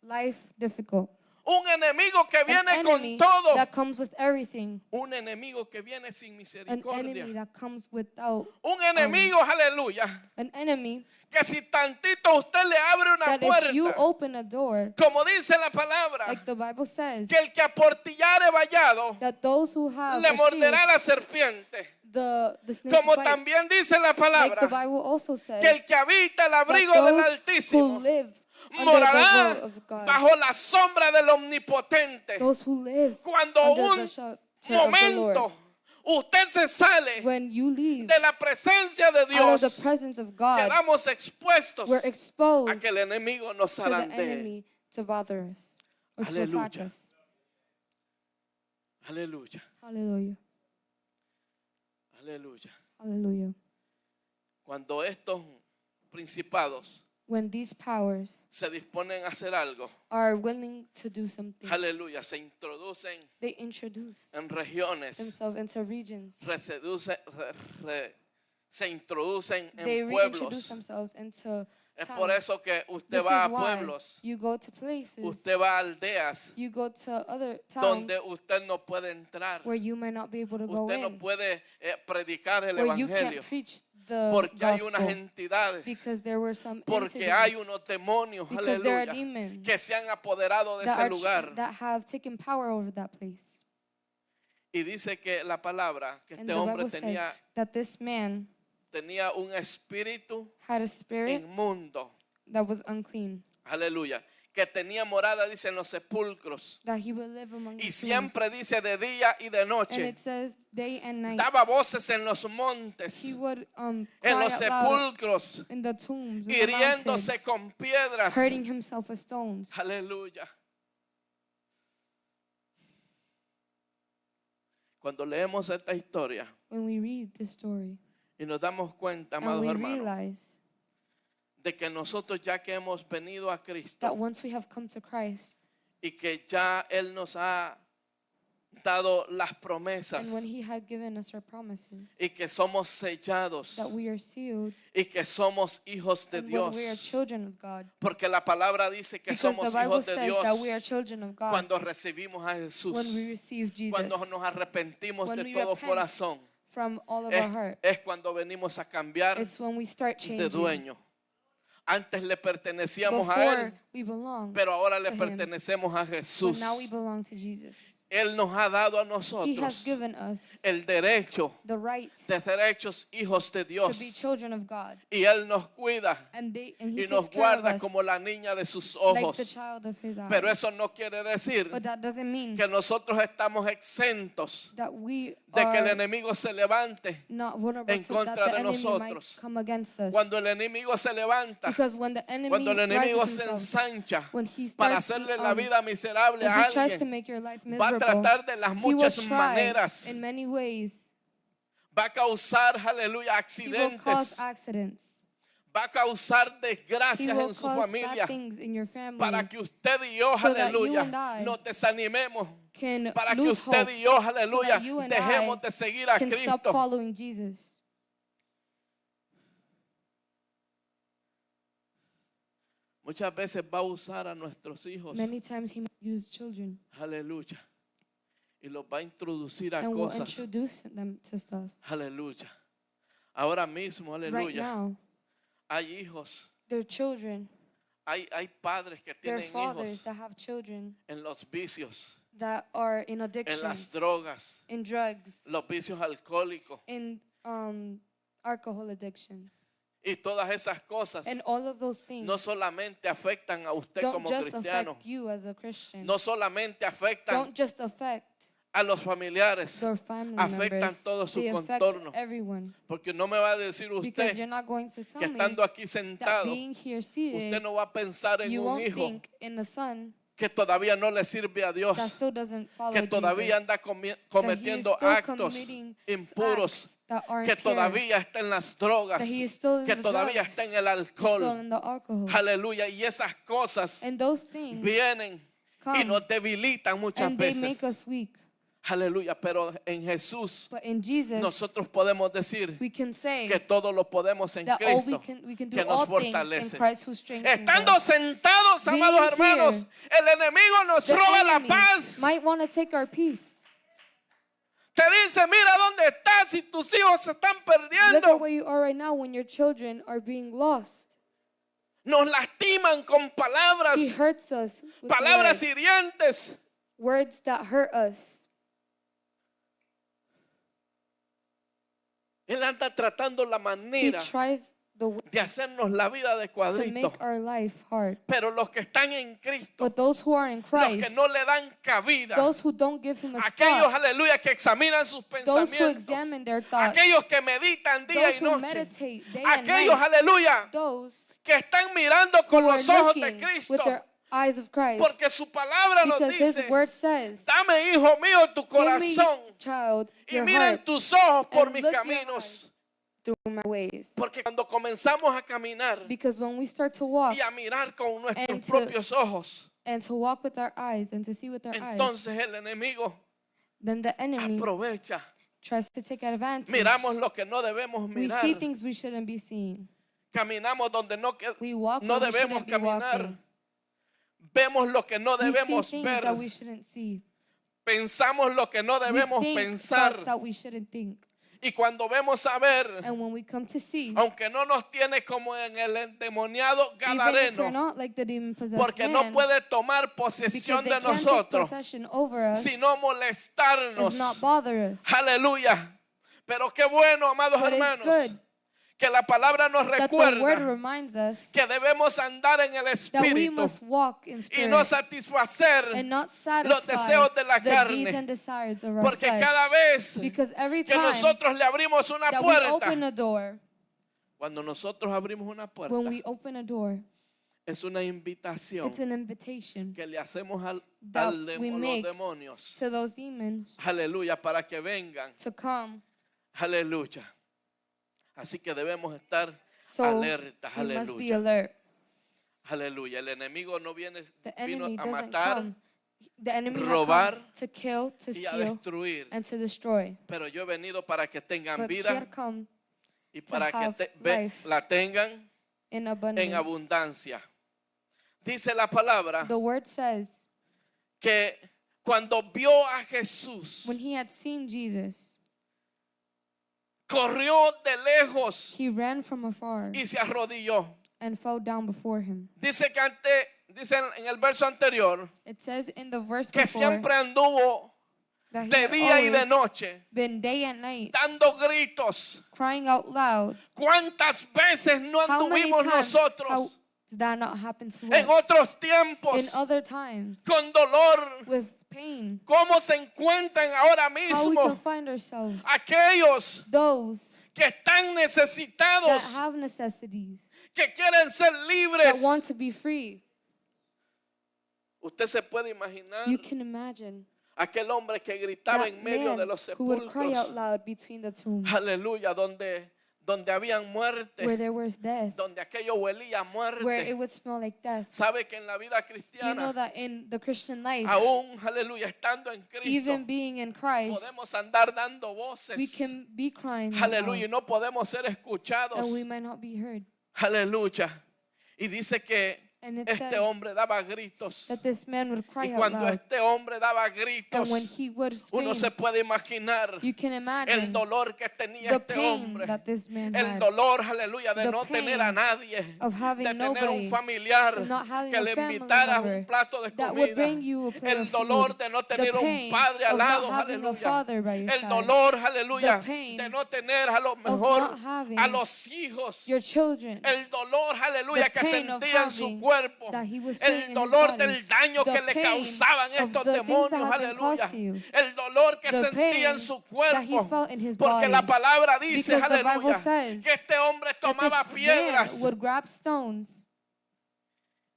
life difficult. Un enemigo que An viene con enemy todo. that comes with everything. Un enemigo que viene sin An misericordia. enemy that comes without. Un enemigo, aleluya, An enemy que si tantito usted le abre una that if you puerta, open a door, como dice la palabra, like the Bible says, que el que aportillare vallado that those who have le a shield, morderá la serpiente. the snake Como bite. también dice la Like the palabra, Bible also says, que el que habita el that abrigo del those who Altísimo live under the morará will of God, bajo la sombra del Omnipotente. those who live Cuando under un the shelter of the Lord, momento usted se sale when you leave de la presencia de out of Dios, the presence of God, quedamos expuestos we're a exposed que el enemigo nos to the zarandee. enemy to bother us or to attack Aleluya. us. Aleluya, Hallelujah. aleluya. Hallelujah. Cuando estos principados when these powers se disponen a hacer algo, are willing to do something, aleluya, se introducen they introduce en regiones, themselves into regions. se introducen They en reintroduce pueblos. themselves into Es por towns. eso que usted This va is a why pueblos, you go to places, usted va a aldeas you go to other towns donde usted no puede entrar. where you might not be able to go Usted no in, puede predicar el where you evangelio can't preach the porque hay unas gospel, entidades, because there were some porque hay entities unos demonios, because there are aleluya, demons que se han apoderado de that, ese lugar. that have taken power over that place. Y dice que la palabra que And este the hombre Bible says tenía that this man un espíritu had a spirit inmundo, that was unclean, aleluya, que tenía morada, dice, en los sepulcros. that he would live among Y the tombs. siempre dice de día y de And noche. it says day and night. Daba voces en los montes, He would en cry los out loud sepulcros, in the tombs, in the hiriéndose mountains, con piedras. hurting himself with stones. Aleluya. Cuando leemos esta historia When we read this story y nos damos cuenta, and amados we hermanos, realize de que nosotros ya que hemos venido a that Cristo once we have come to Christ y que ya Él nos ha dado las promesas and when he had given us our promises, y que somos sellados that we are sealed y que somos hijos de and Dios, when we are children of God. porque la palabra dice que Because the somos Bible hijos de says that we Dios are children of God cuando recibimos a Jesús, when we receive Jesus, cuando nos arrepentimos when de we todo repent corazón. from all of our heart. Es cuando venimos a cambiar It's when we start de changing. dueño. Antes le pertenecíamos a Before Él, we belong, pero ahora le to him, pertenecemos a but Jesús. now we belong to Jesus. Él nos ha dado a He has nosotros given us el derecho the right de ser hechos hijos de to Dios. be children of God, Y Él nos cuida and he y takes nos care of guarda us como la niña de sus like ojos. the child of his eyes. Pero eso no quiere decir But that doesn't mean que nosotros estamos exentos that we de que el are enemigo se levante. not vulnerable en to that contra the de enemy nosotros. might come against us. Cuando el enemigo se levanta, Because when the enemy cuando el enemigo rises se himself, ensancha when he para starts hacerle la vida miserable when a he tries to alguien, make your life va a miserable, tratar de las he will muchas try maneras, in many ways. va a causar, aleluya, He will cause accidentes, accidents. va a causar He desgracias will en su cause bad familia, things in your family para que usted y yo, so that you aleluya, and I nos desanimemos, can para que lose usted hope, y yo, so aleluya, that you and dejemos I de seguir a can stop Cristo. following Jesus. Muchas veces va a usar a nuestros hijos, Many times he might use children aleluya, y los va a introducir a and will cosas, introduce them to stuff. aleluya. Ahora mismo, Right aleluya, now, hay hijos, their children, hay padres que their tienen fathers hijos that have children en los vicios, that are in en las addictions, drogas, in drugs, los vicios alcohólicos in alcohol addictions. y todas esas cosas And all of those things no solamente afectan a usted don't como just cristiano, affect you as a Christian. no solamente afectan Don't just affect a los familiares, their family afectan members. todo su They affect contorno. everyone. Porque no me va a decir Because usted you're not going to tell que me estando aquí that sentado, being here usted seated, no va a pensar en you un won't hijo think in a son que todavía no le sirve a Dios, that still doesn't follow que todavía Jesus, anda that he is cometiendo still actos committing impuros, acts that aren't que pure, todavía está en las drogas, that he is still in que the todavía drugs, está en el still alcohol. in the alcohol. Aleluya. Y esas cosas And those things vienen y come nos debilitan muchas and they make veces. us weak. Aleluya. Pero en Jesús But in Jesus, nosotros podemos decir we can say que todo lo podemos en that all Cristo, we can do que all nos things in fortalece. Christ who strengthens Estando us. sentados, Being amados here, hermanos, el enemigo nos The roba la enemy paz. might want to take our peace. Te dice, mira dónde estás y tus hijos se están Look at perdiendo. where you are right now when your children are being lost. Nos lastiman con He palabras, hurts us with palabras words, hirientes. words that hurt us. Él anda tratando la He manera tries the way de hacernos la vida de to cuadrito. make our life hard. Pero los que están en Cristo, But those who are in los que Christ, no le dan cabida, those who don't give him a aquellos, spot, aleluya, que examinan sus those who pensamientos, examine their thoughts, aquellos que meditan día those y who noche, meditate day and aquellos, night, aleluya, those que están mirando con who are los ojos de looking Cristo, with their eyes of Christ, porque su palabra nos because dice, his word says, dame, hijo mío, tu give me, corazón child, y your miren heart, tus ojos por and mis look your caminos. eyes through my ways. Porque cuando comenzamos a caminar Because when we start to walk y a mirar con nuestros and to- propios ojos, and to walk with our eyes and to see with our eyes, entonces el enemigo then the enemy aprovecha. tries to take advantage. Miramos lo que no debemos We mirar. see things we shouldn't be seeing. Caminamos donde We walk no where we debemos shouldn't be caminar. walking. Vemos lo que no We see debemos things ver. that we shouldn't see. Pensamos lo que no We debemos think pensar. thoughts that we shouldn't think. Y cuando vemos a ver, And when we come to see, aunque no nos tiene como en el endemoniado even if we're gadareno, not like the demon-possessed porque no man, puede tomar because posesión they de can't take nosotros, possession over us, sino molestarnos. if not bother us. Aleluya. Pero qué bueno, amados But it's hermanos, good que la palabra nos that the word recuerda reminds us que debemos andar en el that we Espíritu must walk in y spirit no satisfacer and not los satisfy deseos de la the deeds carne. and desires of our Porque flesh. cada vez Because every que time nosotros le abrimos una that we open puerta, a door, cuando nosotros abrimos una puerta, when we open a door, es una invitación it's an invitation que le hacemos that we los make demonios. to those demons Aleluya, para que vengan. to come. Aleluya. Así que debemos estar So alertas. we must be Aleluya. alert. Aleluya. El enemigo no vino The enemy a doesn't matar come. The enemy had robar, come to kill, to y a steal, destruir. and to destroy. Pero yo he venido para que tengan But he vida had come y para que have life la tengan in en abundance. abundancia. Dice la palabra The word says, que cuando vio a Jesús, when he had seen Jesus, corrió de lejos he ran from afar y se arrodilló. and fell down before him. Dice en el verso anterior It says in the verse que before siempre anduvo that he de had día y de always noche been day and night dando gritos. crying out loud. ¿Cuántas veces no How many anduvimos times how nosotros did that not happen to en us? otros tiempos In other times, con dolor? with pain, ¿Cómo se encuentran ahora how we can mismo find ourselves, aquellos those que están that necesitados, have necessities, que quieren ser that libres? want to be free? Usted se puede imaginar You can imagine aquel hombre que gritaba that en medio de man los who would cry out sepulcros. loud between the tombs, Aleluya, donde habían where muerte, there was death, donde aquello huelía a where it muerte. would smell like death. Sabe que en la vida You know cristiana, that in the Christian life, aún, aleluya, estando en Cristo, even being in Christ, podemos andar dando we voces. can be crying out Aleluya, y loud, no podemos ser escuchados. and we might not be heard. Aleluya. Y dice que And it este says hombre daba gritos. that this man would Y cry out cuando loud, este hombre daba gritos, and when he would uno scream, se puede imaginar you can el imagine dolor que tenía the este pain hombre. that this man El had dolor, aleluya, de The no tener a pain nadie, of having de tener nobody, un familiar of not having que a le family invitara member un plato de that would comida. bring you a plate El of dolor food. de no The tener un pain padre al of lado, not having a aleluya. father by your El side. dolor, aleluya, The pain de no tener a lo mejor not having a los hijos. Your children, El dolor, aleluya, the que pain of sentía en su having cuerpo. that he was feeling El in his dolor body, del daño the que le pain causaban of estos the things that demonios, have been aleluya. caused to you, El dolor que the sentía en pain su that he cuerpo. felt in his Porque body. la palabra dice, Because the Bible aleluya, says que este hombre that tomaba this piedras man would grab stones,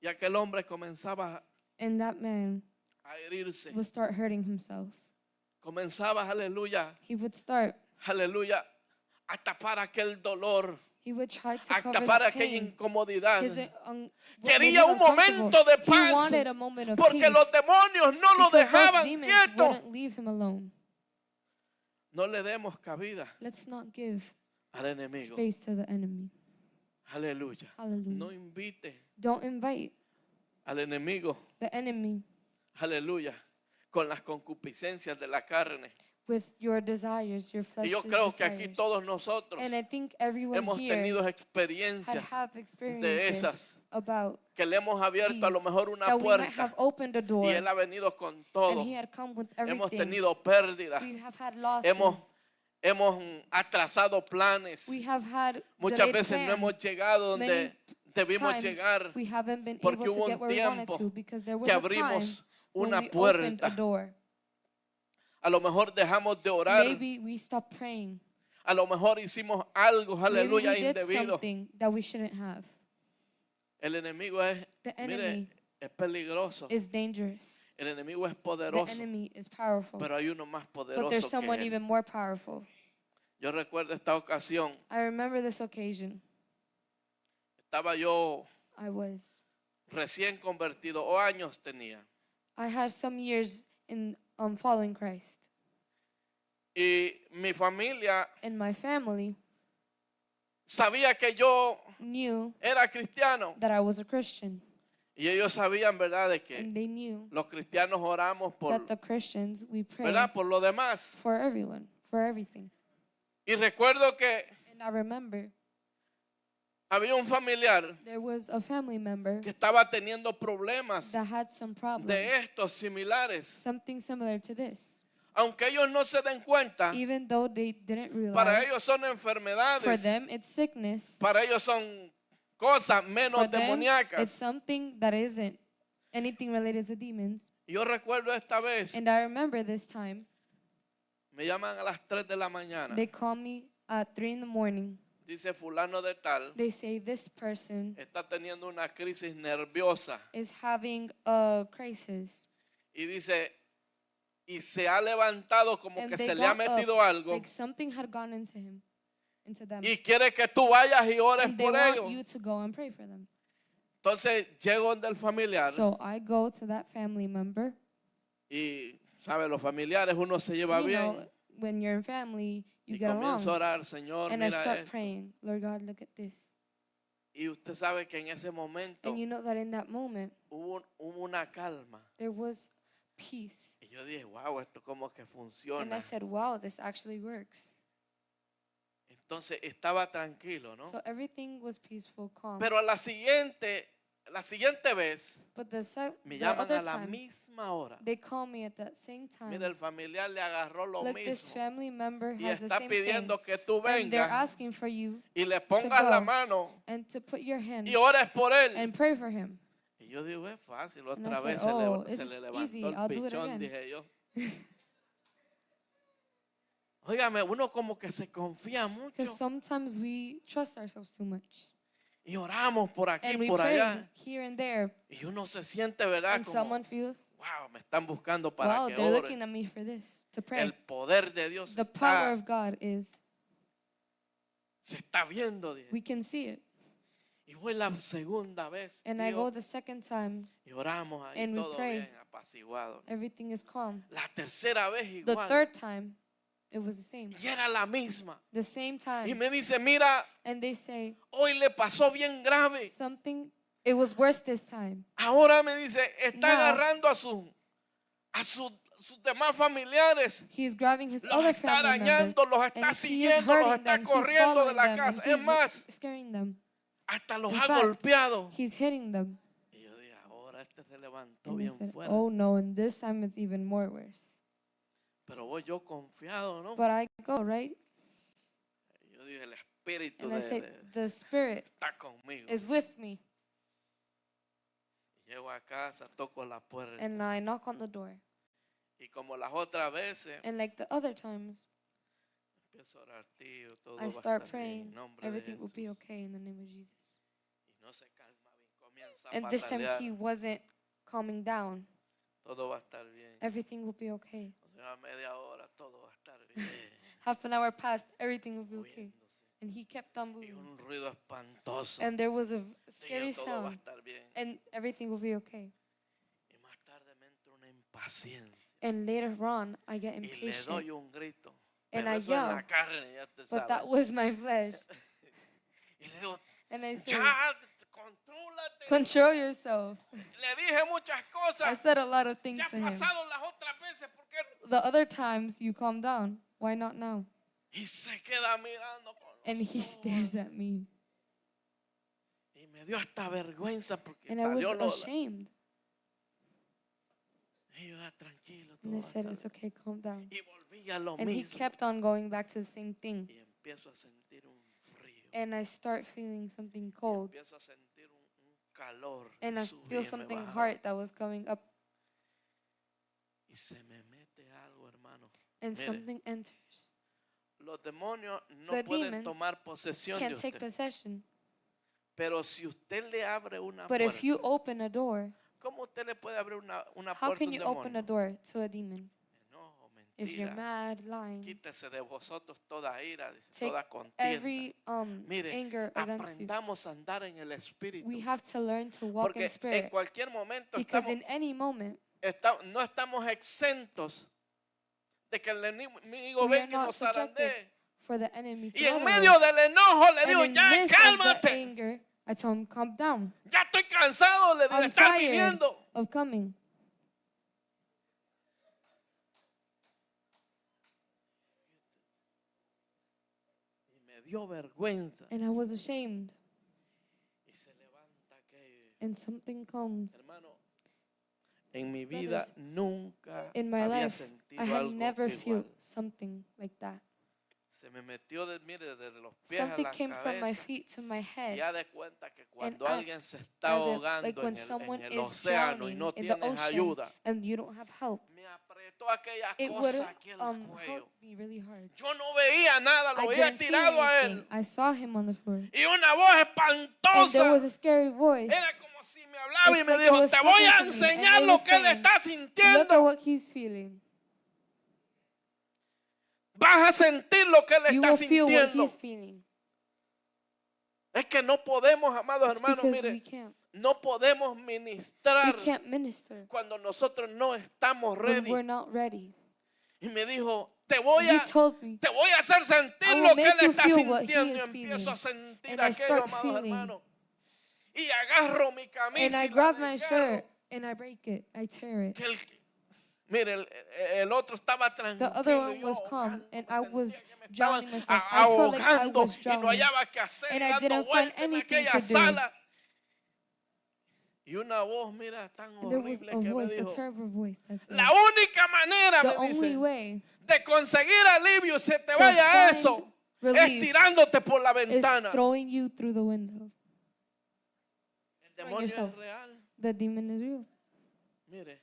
y aquel hombre comenzaba and that man a herirse. would start hurting himself. Comenzaba, aleluya, He would start, aleluya, a tapar aquel dolor, he would try to a cover tapar the aquella pain. incomodidad. His, Quería un momento de He paz, wanted a moment of porque peace, los demonios no lo because those dejaban demons quieto. wouldn't leave him alone. No le demos cabida Let's not give al enemigo. space to the enemy. Aleluya. Hallelujah. No invite Don't invite al enemigo, the enemy aleluya, con las concupiscencias de la carne. with your desires, your Y fleshly yo creo que aquí desires. todos nosotros And I think everyone hemos here tenido had experiencias have experiences esas about que le hemos abierto a lo these, mejor una that we might puerta have opened a door, y él ha venido con and todo. he had come with Hemos everything. tenido pérdidas, We have had losses. hemos atrasado planes. We have had Muchas delayed veces no plans. hemos llegado donde Many debimos times llegar we haven't been porque able to hubo get un where we wanted tiempo to, because there was que a time abrimos when una we opened a puerta. door. A lo mejor dejamos de orar. Maybe we stopped praying. A lo mejor hicimos algo, Maybe aleluya, we did indebido. something that we shouldn't have. El enemigo es, The mire, enemy es peligroso. is dangerous. El enemigo es The poderoso. enemy is powerful. Pero hay uno más But poderoso there's que someone él. even more powerful. Yo recuerdo esta ocasión, I remember this occasion. estaba yo I was, recién convertido, o años tenía. I had some years in following Christ. Y mi familia And my family sabía que yo knew era cristiano. that I was a Christian. Y ellos sabían, ¿verdad?, de que And they knew los cristianos oramos por, that the Christians, we pray ¿verdad?, por lo demás. for everyone, for everything. Y recuerdo que And I remember había un familiar there was a family member que estaba teniendo problemas that had some problems, de estos similares. something similar to this. Aunque ellos no se den cuenta, Even though they didn't para realize, ellos son for enfermedades, them it's sickness. para ellos son cosas menos For them, it's demoníacas. something that isn't anything related to demons. Yo recuerdo esta vez, And I remember this time, me llaman a las 3 de la mañana. they call me at 3 in the morning. Dice fulano de tal, They say this person está teniendo una crisis nerviosa. is having a crisis. Y dice, y se ha levantado como And que they se le ha got metido up, algo. like something had gone into him, into them. Y quiere que tú vayas y ores And they por want ellos. you to go and pray for them. Entonces llego donde el familiar So I go to that family member. y, ¿sabe? Los familiares uno se lleva You know, bien. when you're in family, you Y get comienzo a along. orar, Señor, And I mira start esto. praying, Lord God, look at this. Y usted sabe que en ese momento And you know that in that moment, hubo una calma. there was peace. Y yo dije, wow, esto como que And I funciona. said, wow, this actually works. Entonces estaba tranquilo, ¿no? So everything was peaceful, calm. Pero a la siguiente vez But me the llaman other a la time, misma hora. they call me at that same time. Mira, el familiar le agarró lo Look, this mismo. family member Y has the está same thing. pidiendo que tú And they're vengas asking for you y le pongas go. la mano and to put your hand y ores por él. and pray for him. Y yo digo, es fácil. And I Otra said, vez "Oh, se this le is levantó easy. el I'll do it pichón, again." dije yo. Óigame, uno como que se confía mucho. Because sometimes we trust ourselves too much. Y oramos por aquí, And we por pray allá. here and there. Y uno se siente, ¿verdad? And Como, someone feels, wow, me están buscando para wow, que they're ore. looking at me for this, to pray. El poder de Dios The power está, of God is, se está viendo. Dije. we can see it. Y voy la segunda vez. And tío, I go the second time, y oramos ahí and we todo pray. bien, apaciguado. everything is calm. La tercera vez The igual. third time, it was the same. Y era la misma. The same Y time. me dice, mira, And they say, hoy le pasó bien grave. something, it was worse this time. Ahora me dice, está Now- agarrando a sus demás familiares. He's grabbing his Los other está family members. arañando, los está And he is siguiendo, los hurting está them. He's corriendo de following la them. casa. And Es he's más, scaring them. hasta los In ha fact, golpeado. He's hitting them. Y yo dije, ahora este se levantó And they bien said, fuerte. oh no, and this time it's even more worse. Pero voy yo confiado, ¿no? But I go, right? Yo dije, el espíritu And I say, de the Spirit está conmigo. is with me. Llego a casa, toco la puerta. And I knock on the door. Y como las otras veces, And like the other times, empiezo a orar, tío, todo I va a start estar bien, en praying. nombre de Everything will be Jesús. okay in the name of Jesus. Y no se calma bien, comienza a And this time patalear. he wasn't calming down. Todo va a estar bien. Everything will be okay. O sea, media hora, todo va a estar bien. Half an hour passed, everything will be okay. Moviéndose. And he kept on Y moving. un ruido espantoso. And there was a Tío, scary todo va a sound. estar bien. And everything will be okay. Y más tarde me entra una impaciencia. And later on, I get Y le impatient. doy un grito. And Pero I eso es la yell. carne, ya te But that sabes. was my flesh. Y le digo, And I said, ya, contrólate. control yourself. Le dije muchas I cosas. said a lot of things Ya to him. pasado las otras veces, ¿por qué? The other times you calm down. Why not now? Y se queda mirando con los And he ojos. stares at me. Y me dio hasta vergüenza porque And I was salió lo. ashamed. Y yo, tranquilo, todo And I va a said, estar it's bien". okay, calm down. Y volví a lo And he mismo. kept on going back to the same thing. Y empiezo a sentir un frío. And I start feeling something Y cold. empiezo a sentir un calor. And I subía y feel me something bajaba. hard that was coming up. Y se me mete algo, hermano. And Mire. something enters. Los demonios no The pueden demons tomar posesión de Can't take usted. possession. Pero si usted le abre una But if you puerta, open a door, ¿cómo usted le puede abrir una how puerta a can un you open a demonio? door to a demon? Enojo, If you're mentira. mad, lying, Quítese de vosotros toda ira, dice, take toda contienda. every Mire, anger against you. aprendamos a andar en el Espíritu. We have to learn to walk Porque in en spirit, cualquier momento because in any moment no estamos exentos de que el enemigo we are venga y not nos subjected zarandee. for the enemy to Y en bother medio us. del enojo le And digo, in ya midst of the cálmate. anger, I tell him, calm down. Ya estoy cansado de I'm estar tired viniendo. of coming. Y me dio vergüenza. And I was ashamed. Y se levanta aquello. And something comes. Hermano, en mi vida Brothers, nunca In my había life, sentido I had algo never igual. felt something like that. Se me metió, mire, desde los pies a Something la came from my cabeza. feet to my Y head. ya de cuenta que cuando I- alguien se está As if, ahogando like when en someone el is océano y drowning no in the tienes ocean ayuda, and you don't have help, me apretó aquella it would cosa aquí en el cuello. hurt me really hard. Yo no veía nada, I lo veía didn't see tirado a anything. él. I saw him on the floor. Y una voz And there was espantosa. a scary voice. Era como si me hablaba y It's me like it dijo, was te voy a talking to me, and enseñar it lo was que él saying, está Look at sintiendo. what he's feeling. Vas a sentir lo que él You está will feel what sintiendo. he's feeling. Es que no podemos, amados It's hermanos, because mire, we can't. no podemos We ministrar can't minister cuando nosotros no estamos when ready. we're not ready. Y me dijo, te voy He a told me, hacer I sentir will lo que make él you está feel what he sintiendo. Y is empiezo a feeling. sentir And I aquello, start amados feeling. hermanos. Y agarro mi and camisa I y la grab my desgarro. shirt and I break it. I tear it. Mire, el otro estaba The tranquilo. other y one yo was calm, ahogándome, and I was sentía que me estaban drowning myself. I felt like I ahogando was y no drowning. hallaba qué hacer, And y I dando didn't find vueltas en anything aquella to do. sala. Y una voz, mira, tan And there was horrible a que me voice, a dijo, terrible voice that said, la única manera, the me only dice, way de conseguir alivio se te to vaya find eso es relief tirándote por la is ventana. throwing you through the window. El demonio yourself. es real. The demon is real. Mire,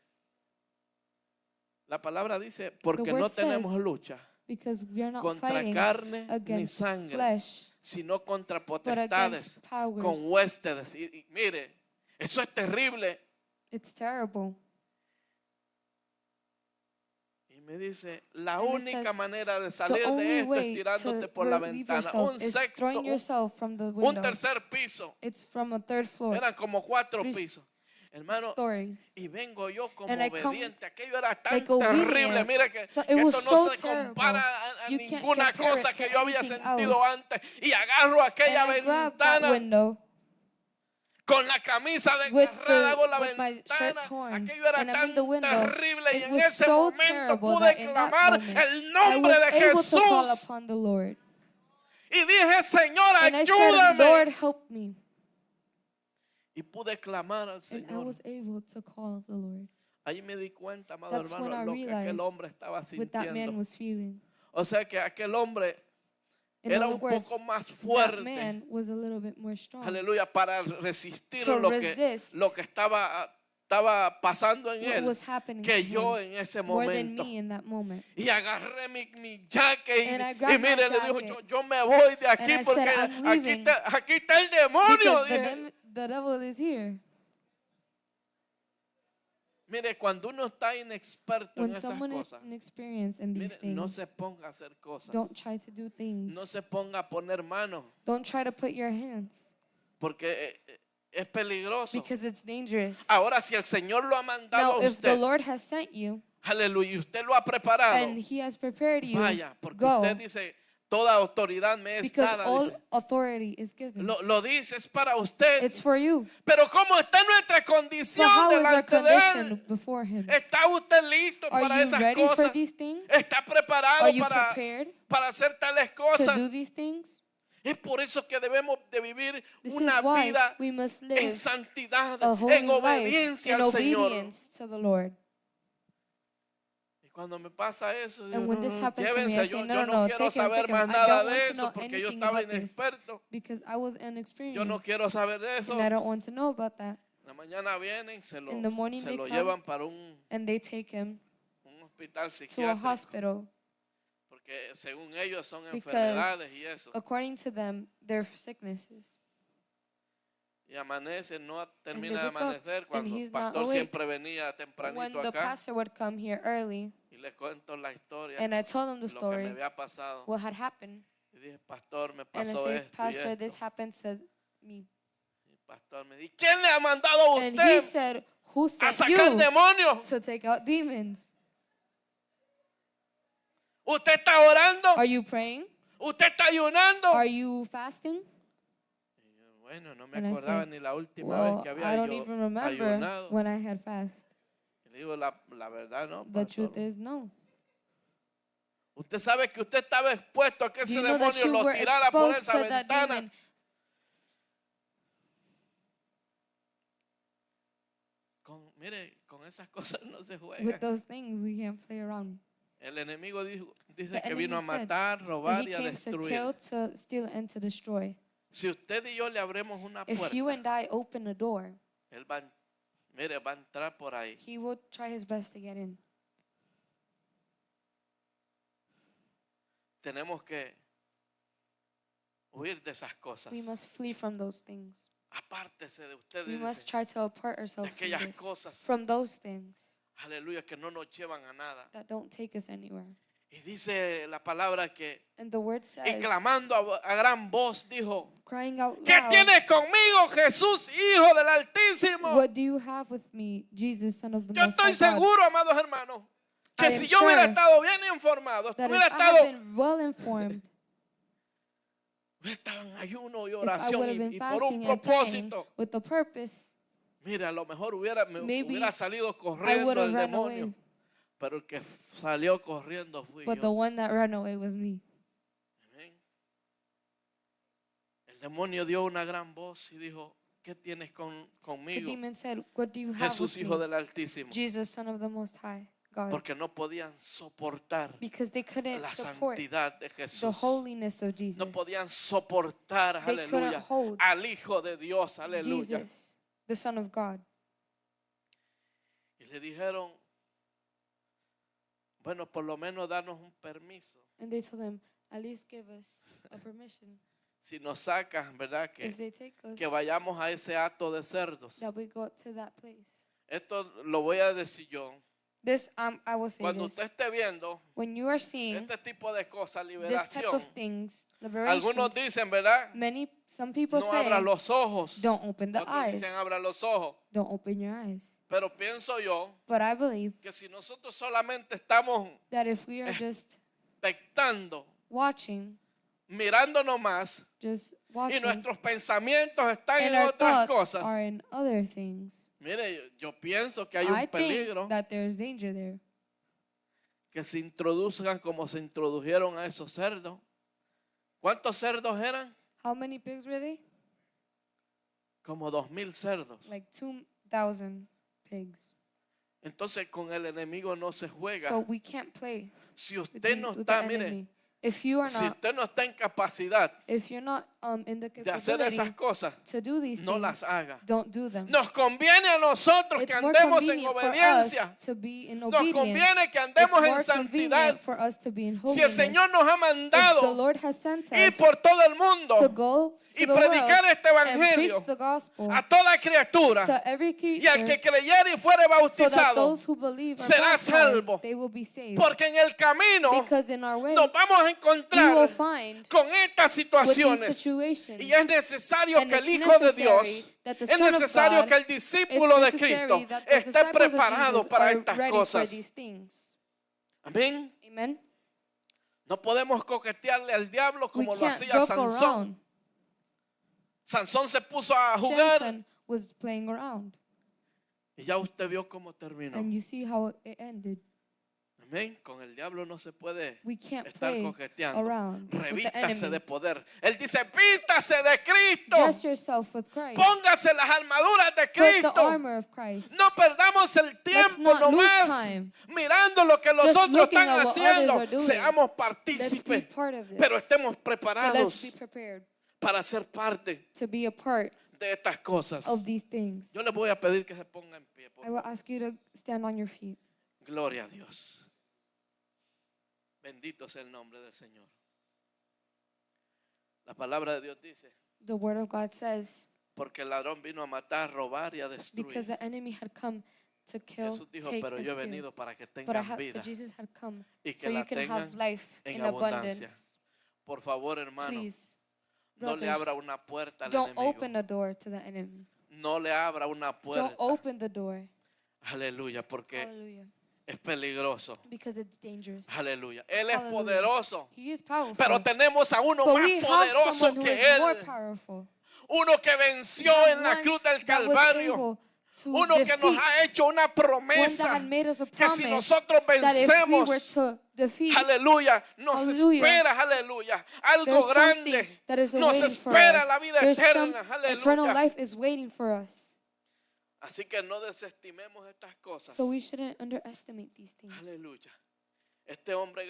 la palabra dice, porque word no tenemos says, lucha Because we are not contra fighting carne ni against sangre, flesh, sino contra but potestades, against powers. con huestes. Y mire, eso es terrible. It's terrible. Y me dice, la And it única says, manera de The salir de only esto es way tirándote to por la relieve ventana. yourself Un is sexto, throwing yourself from the un window. tercer piso. It's from a third floor. Eran como 4 Three pisos. Hermano, stories. y vengo yo como And I come obediente. Aquello era tan like terrible. obedient. Mira que, So it que was esto no so se terrible. compara a You can't ninguna compare cosa it que to yo había anything sentido else. antes. Y agarro aquella And I grabbed that ventana window con la camisa with, desgarrada, hago la with my shirt ventana. torn. Aquello era And I'm tan in the window. terrible. Y It en was ese so momento terrible pude that in that clamar moment, el I nombre was de able to call Jesús. upon the Lord. Y dije, Señor, And I said, ayúdame. Lord, help me. Y pude clamar al And I Señor. was able to call the Lord. Ahí me di cuenta, amado That's when hermano, I lo que aquel realized hombre estaba what that man sintiendo. was feeling. O sea que aquel hombre In era other un words, poco más that fuerte, man was a little bit more strong. aleluya, para resistir To lo resist que estaba pasando en What él, was happening que to yo him en ese more than momento. me in that moment. Y agarré mi jaque And I y grabbed my mire, le dijo, jacket. yo me voy de aquí And I porque said, "I'm aquí leaving aquí está el demonio. Because Dije. the devil is here. Mire, cuando uno está inexperto en When esas someone is cosas, inexperienced in these mire, no things, se ponga a hacer cosas. don't try to do No things. se ponga a poner manos Don't try to put your hands porque es peligroso. because it's dangerous. Ahora, si el Señor lo ha mandado Now, a if the usted, Lord has sent you aleluya, y usted lo ha preparado, and He has prepared you, vaya, porque go usted dice, toda autoridad me es because dada. all Dice. authority is given. Lo dice, es para usted. It's for you. Pero ¿cómo está nuestra So condición how is our delante de condition Él? before Him? ¿Está usted listo Are para you esas ready for cosas? these things? ¿Está preparado Are you para hacer tales to cosas? do these things? Es por eso que debemos de vivir This una is why vida we must en live santidad, a holy en life obediencia in al Señor. obedience to the Lord. Y cuando me pasa eso, digo, And when no, this no, happens to me, I llévense, say, yo no, no quiero take it, saber take más it. I nada don't de want to eso know porque yo anything estaba about this inexperto. because I was Yo no inexperienced quiero saber de eso. and I don't want to know about that. En la mañana vienen, se In the morning they lo come llevan para un and they take him hospital to a psiquiátrico. hospital Porque según ellos son because enfermedades y eso. according to them, they're sicknesses. Y amanece, no And they termina de wake up, amanecer and cuando el he's not pastor awake. siempre venía When tempranito the acá pastor would come here early, y les cuento la historia, and I told him the lo que me story, había pasado. what had happened. Y dije, pastor, me And I pasó say, esto y Pastor, this esto. happened to me. Y el pastor me dice, ¿quién le ha mandado a And he usted said, who a sent sacar you demonios? to take out demons? ¿Usted está orando? Are you praying? ¿Usted está ayunando? Are you fasting? Y yo, bueno, no me And I acordaba said, ni la última vez Well, que I había don't yo even remember ayunado. when I had fast. Y le digo, la verdad, no, The pastor. truth is, no. Usted sabe que usted estaba expuesto a que Do ese you know that demonio you lo were tirara por exposed esa to that ventana. demon? Mire, con esas cosas no se juega. With those things, we can't play around. El enemigo dice The que vino a enemy said matar, that robar he y a came to destruir. kill, to steal, and to destroy. Si usted y yo le abremos una If you and puerta, I open a door, él va, mire, va a entrar por ahí. he will try his best to get in. Tenemos que huir de esas cosas. We must flee from those things. Apártese de ustedes, We must dice, try to apart de ourselves from aquellas this, cosas, from those things aleluya, que no nos llevan a nada. that don't take us anywhere. Y dice la palabra que, And the word y says, clamando a gran voz, dijo, crying out ¿qué loud, tienes conmigo, Jesús, Hijo del Altísimo? what do you have with me, Jesus, Son of the Yo Most High estoy God? seguro, amados hermanos, que I si am yo hubiera sure estado bien informado, That if hubiera I have estado been well informed, en ayuno y if I oración would have been y por un fasting and praying propósito, with the purpose, mira, a lo mejor me Maybe hubiera salido I would corriendo have el ran demonio, away. pero el que salió corriendo fui But the yo. one that ran away was me. Amén. El demonio dio una gran voz y dijo, ¿qué tienes The conmigo, demon said, what do you have Jesús, with Hijo me, del Altísimo? Jesus, Son of the Most High God? Porque no podían soportar Because they couldn't la support santidad de the Jesús. holiness of Jesus. No podían soportar, They couldn't aleluya, hold al Hijo de Dios, aleluya. Jesus, the Son of God. Y le dijeron, bueno, por lo menos danos un permiso. And they told him, at least give us a permission. Si nos sacas, ¿verdad? If they take us, Que vayamos a ese acto de cerdos. that we go to that place. Esto lo voy a decir yo. This, I will say Cuando this. usted esté viendo When you are seeing este tipo de cosas, this type liberación, of things, liberation, algunos dicen, ¿verdad? some people No say, abra los ojos. don't open the Otros eyes. dicen, abra los ojos. Don't open your eyes. Pero pienso yo But I believe que si nosotros solamente estamos that if we are just expectando, watching, mirando nomás, just y watching, nuestros pensamientos están and en our otras thoughts cosas, are in other things, mire, yo pienso que hay I un think peligro that there's danger there. que se introduzcan como se introdujeron a esos cerdos. ¿Cuántos cerdos eran? How many pigs were they? Como 2,000 cerdos. Like 2,000 pigs. Entonces con el enemigo no se juega. So we can't play Si with usted no with the está, mire, enemy. If you are si not, usted no está en capacidad if you're not in the de hacer esas capability cosas, to do these no things, las haga. don't do them. Nos conviene a nosotros que It's more andemos en convenient for us obediencia. to be in Nos obedience. conviene que It's andemos en more santidad. convenient for us to be in Si el holiness. Señor nos ha If the mandado Lord has sent ir us por todo el to mundo go y to the predicar world este and evangelio preach the gospel a toda criatura, to every y al que creature, creyere y fuere so that bautizado, those who believe are será baptized, salvo. they will be saved. Porque en el camino Because in our way, nos vamos a we will encontrar find con estas with these situaciones. situations. Y es necesario And que el it's Hijo de necessary Dios, that the es Son of necesario God, que el discípulo it's de necessary Cristo that the esté disciples of preparado Jesus para are estas ready for cosas. these things. Amén. Amen. No podemos coquetearle al diablo We como lo can't hacía joke Sansón. around. Sansón se puso a jugar Samson was playing around, y ya usted vio cómo terminó. and you see how it ended. Amén. Con el diablo no se puede We can't estar play coqueteando. around with the Revístase de enemy. poder. Él dice, vístase de Cristo. Dress yourself with Christ. Póngase las armaduras de Put the Cristo. armor of Christ. No perdamos el tiempo not lose nomás time. mirando lo que los Just otros looking están at what haciendo. others are doing. Seamos Let's be partícipes, part of this. pero estemos But let's preparados be prepared para ser parte to be a part de estas cosas. of these things. Yo les voy a pedir que se pongan en pie. por I will ask you to stand on your feet. Gloria a Dios. Bendito sea el nombre del Señor. La palabra de Dios dice, The word of God says, Porque el ladrón vino a matar, robar y a destruir. because the enemy had come to kill, Jesús dijo, take, pero and yo he steal. venido para que But tengan vida Jesus had come y que so you la can have tengan life en in abundancia. abundance. Por favor, hermano, Please, no le abra brothers, una puerta al don't enemigo. open the door to the enemy. No le abra una Don't puerta. open the door. Aleluya, porque Hallelujah. es peligroso. Because it's dangerous. Aleluya. Él es Hallelujah. poderoso. He is powerful. Pero tenemos a uno but más we have poderoso someone who que is more Él. powerful. Uno que venció We have en la one cruz del that was Calvario. able to Uno que nos defeat, ha hecho una one that promesa had made us a que si promise nosotros that if we were vencemos, to defeat, aleluya, nos Hallelujah. espera, aleluya, algo there's something grande. that is Nos waiting for espera us. la vida There's some eterna, eternal aleluya. life is waiting for us. Así que no desestimemos estas cosas. So we shouldn't underestimate these things. Aleluya. Este hombre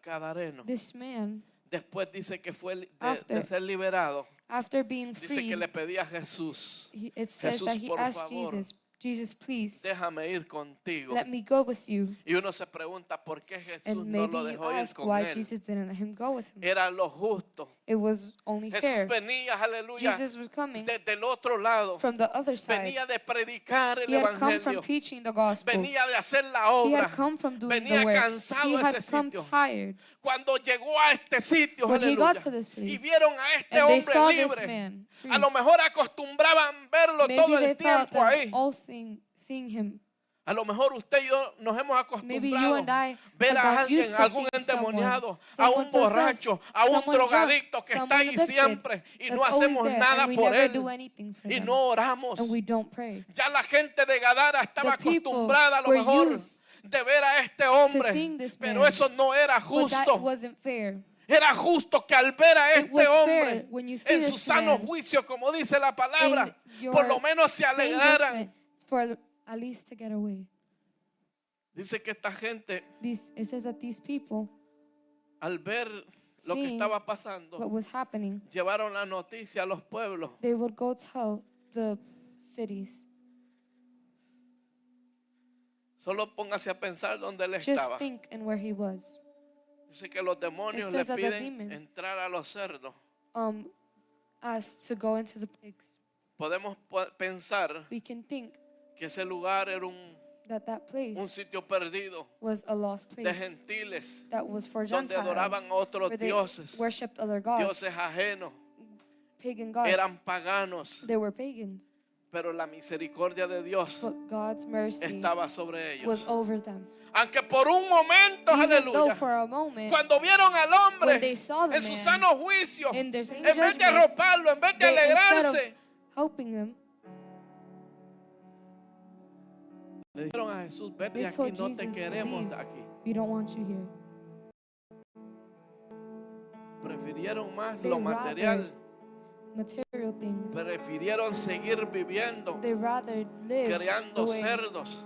gadareno This man, después dice que fue de After- ser liberado. after being Dice que freed, le pedía a Jesús, it says Jesús, that he por asked favor, Jesus, please, déjame ir contigo. let me go with you. Y uno se pregunta por qué Jesús And no maybe lo you dejó ir ask con why él. Jesus didn't let him go with him. Era lo justo. It was only Jesús fair. venía, aleluya, Jesus was coming desde el otro lado. from the other side. Venía de predicar el He had come from evangelio. preaching the gospel. Venía de hacer la He obra. had come from doing Venía the works. cansado He de had ese come sitio. tired. Cuando llegó a este sitio, When he aleluya, got to this place, y vieron a este and they hombre saw this libre, man free. a lo mejor acostumbraban verlo Maybe todo they el thought tiempo that ahí. all seeing him. A lo mejor usted y yo nos hemos Maybe you acostumbrado and I ver have a got alguien, used to algún seeing endemoniado, a someone un borracho, possessed, a un someone drunk, drogadicto que está someone ahí addicted, siempre y no that's always hacemos there, nada and we por never él do anything for y them, no oramos. and we don't pray. Ya la gente de Gadara estaba The people acostumbrada a lo were mejor used de ver a este to hombre, seeing this pero man, eso no era But that justo. wasn't fair. Era justo que al ver a It este was hombre fair when you see en su this sano man juicio, como dice la palabra, In por your lo menos se same alegraran. judgment, for at least to get away. Dice que esta gente, It says that these people, al ver lo que Seeing estaba what pasando, was happening, llevaron la noticia a los pueblos. they would go tell the cities. Solo póngase a pensar dónde él Just estaba. think and where he was. Dice que los demonios It le says that the piden demons- entrar a los cerdos. Asked to go into the pigs. Podemos pensar We can think que ese lugar era un that place sitio perdido was a lost de place gentiles, that was for donde Gentiles, adoraban a otros where they dioses, worshipped other gods, dioses ajenos, pagan gods. eran paganos, They were pagans, pero la misericordia de Dios but God's mercy estaba sobre ellos. was over them. Aunque por un momento, Even though aleluya, for a moment, cuando vieron al when hombre they saw the en su man sano juicio, in their same en vez de judgment, arroparlo, en vez de they, instead alegrarse, of helping them, le dijeron a Jesús, vete they de aquí, told no te Jesus, queremos leave. de aquí. We don't want you here. Prefirieron más They lo material, Material things. prefirieron seguir viviendo, They rather live the creando way cerdos,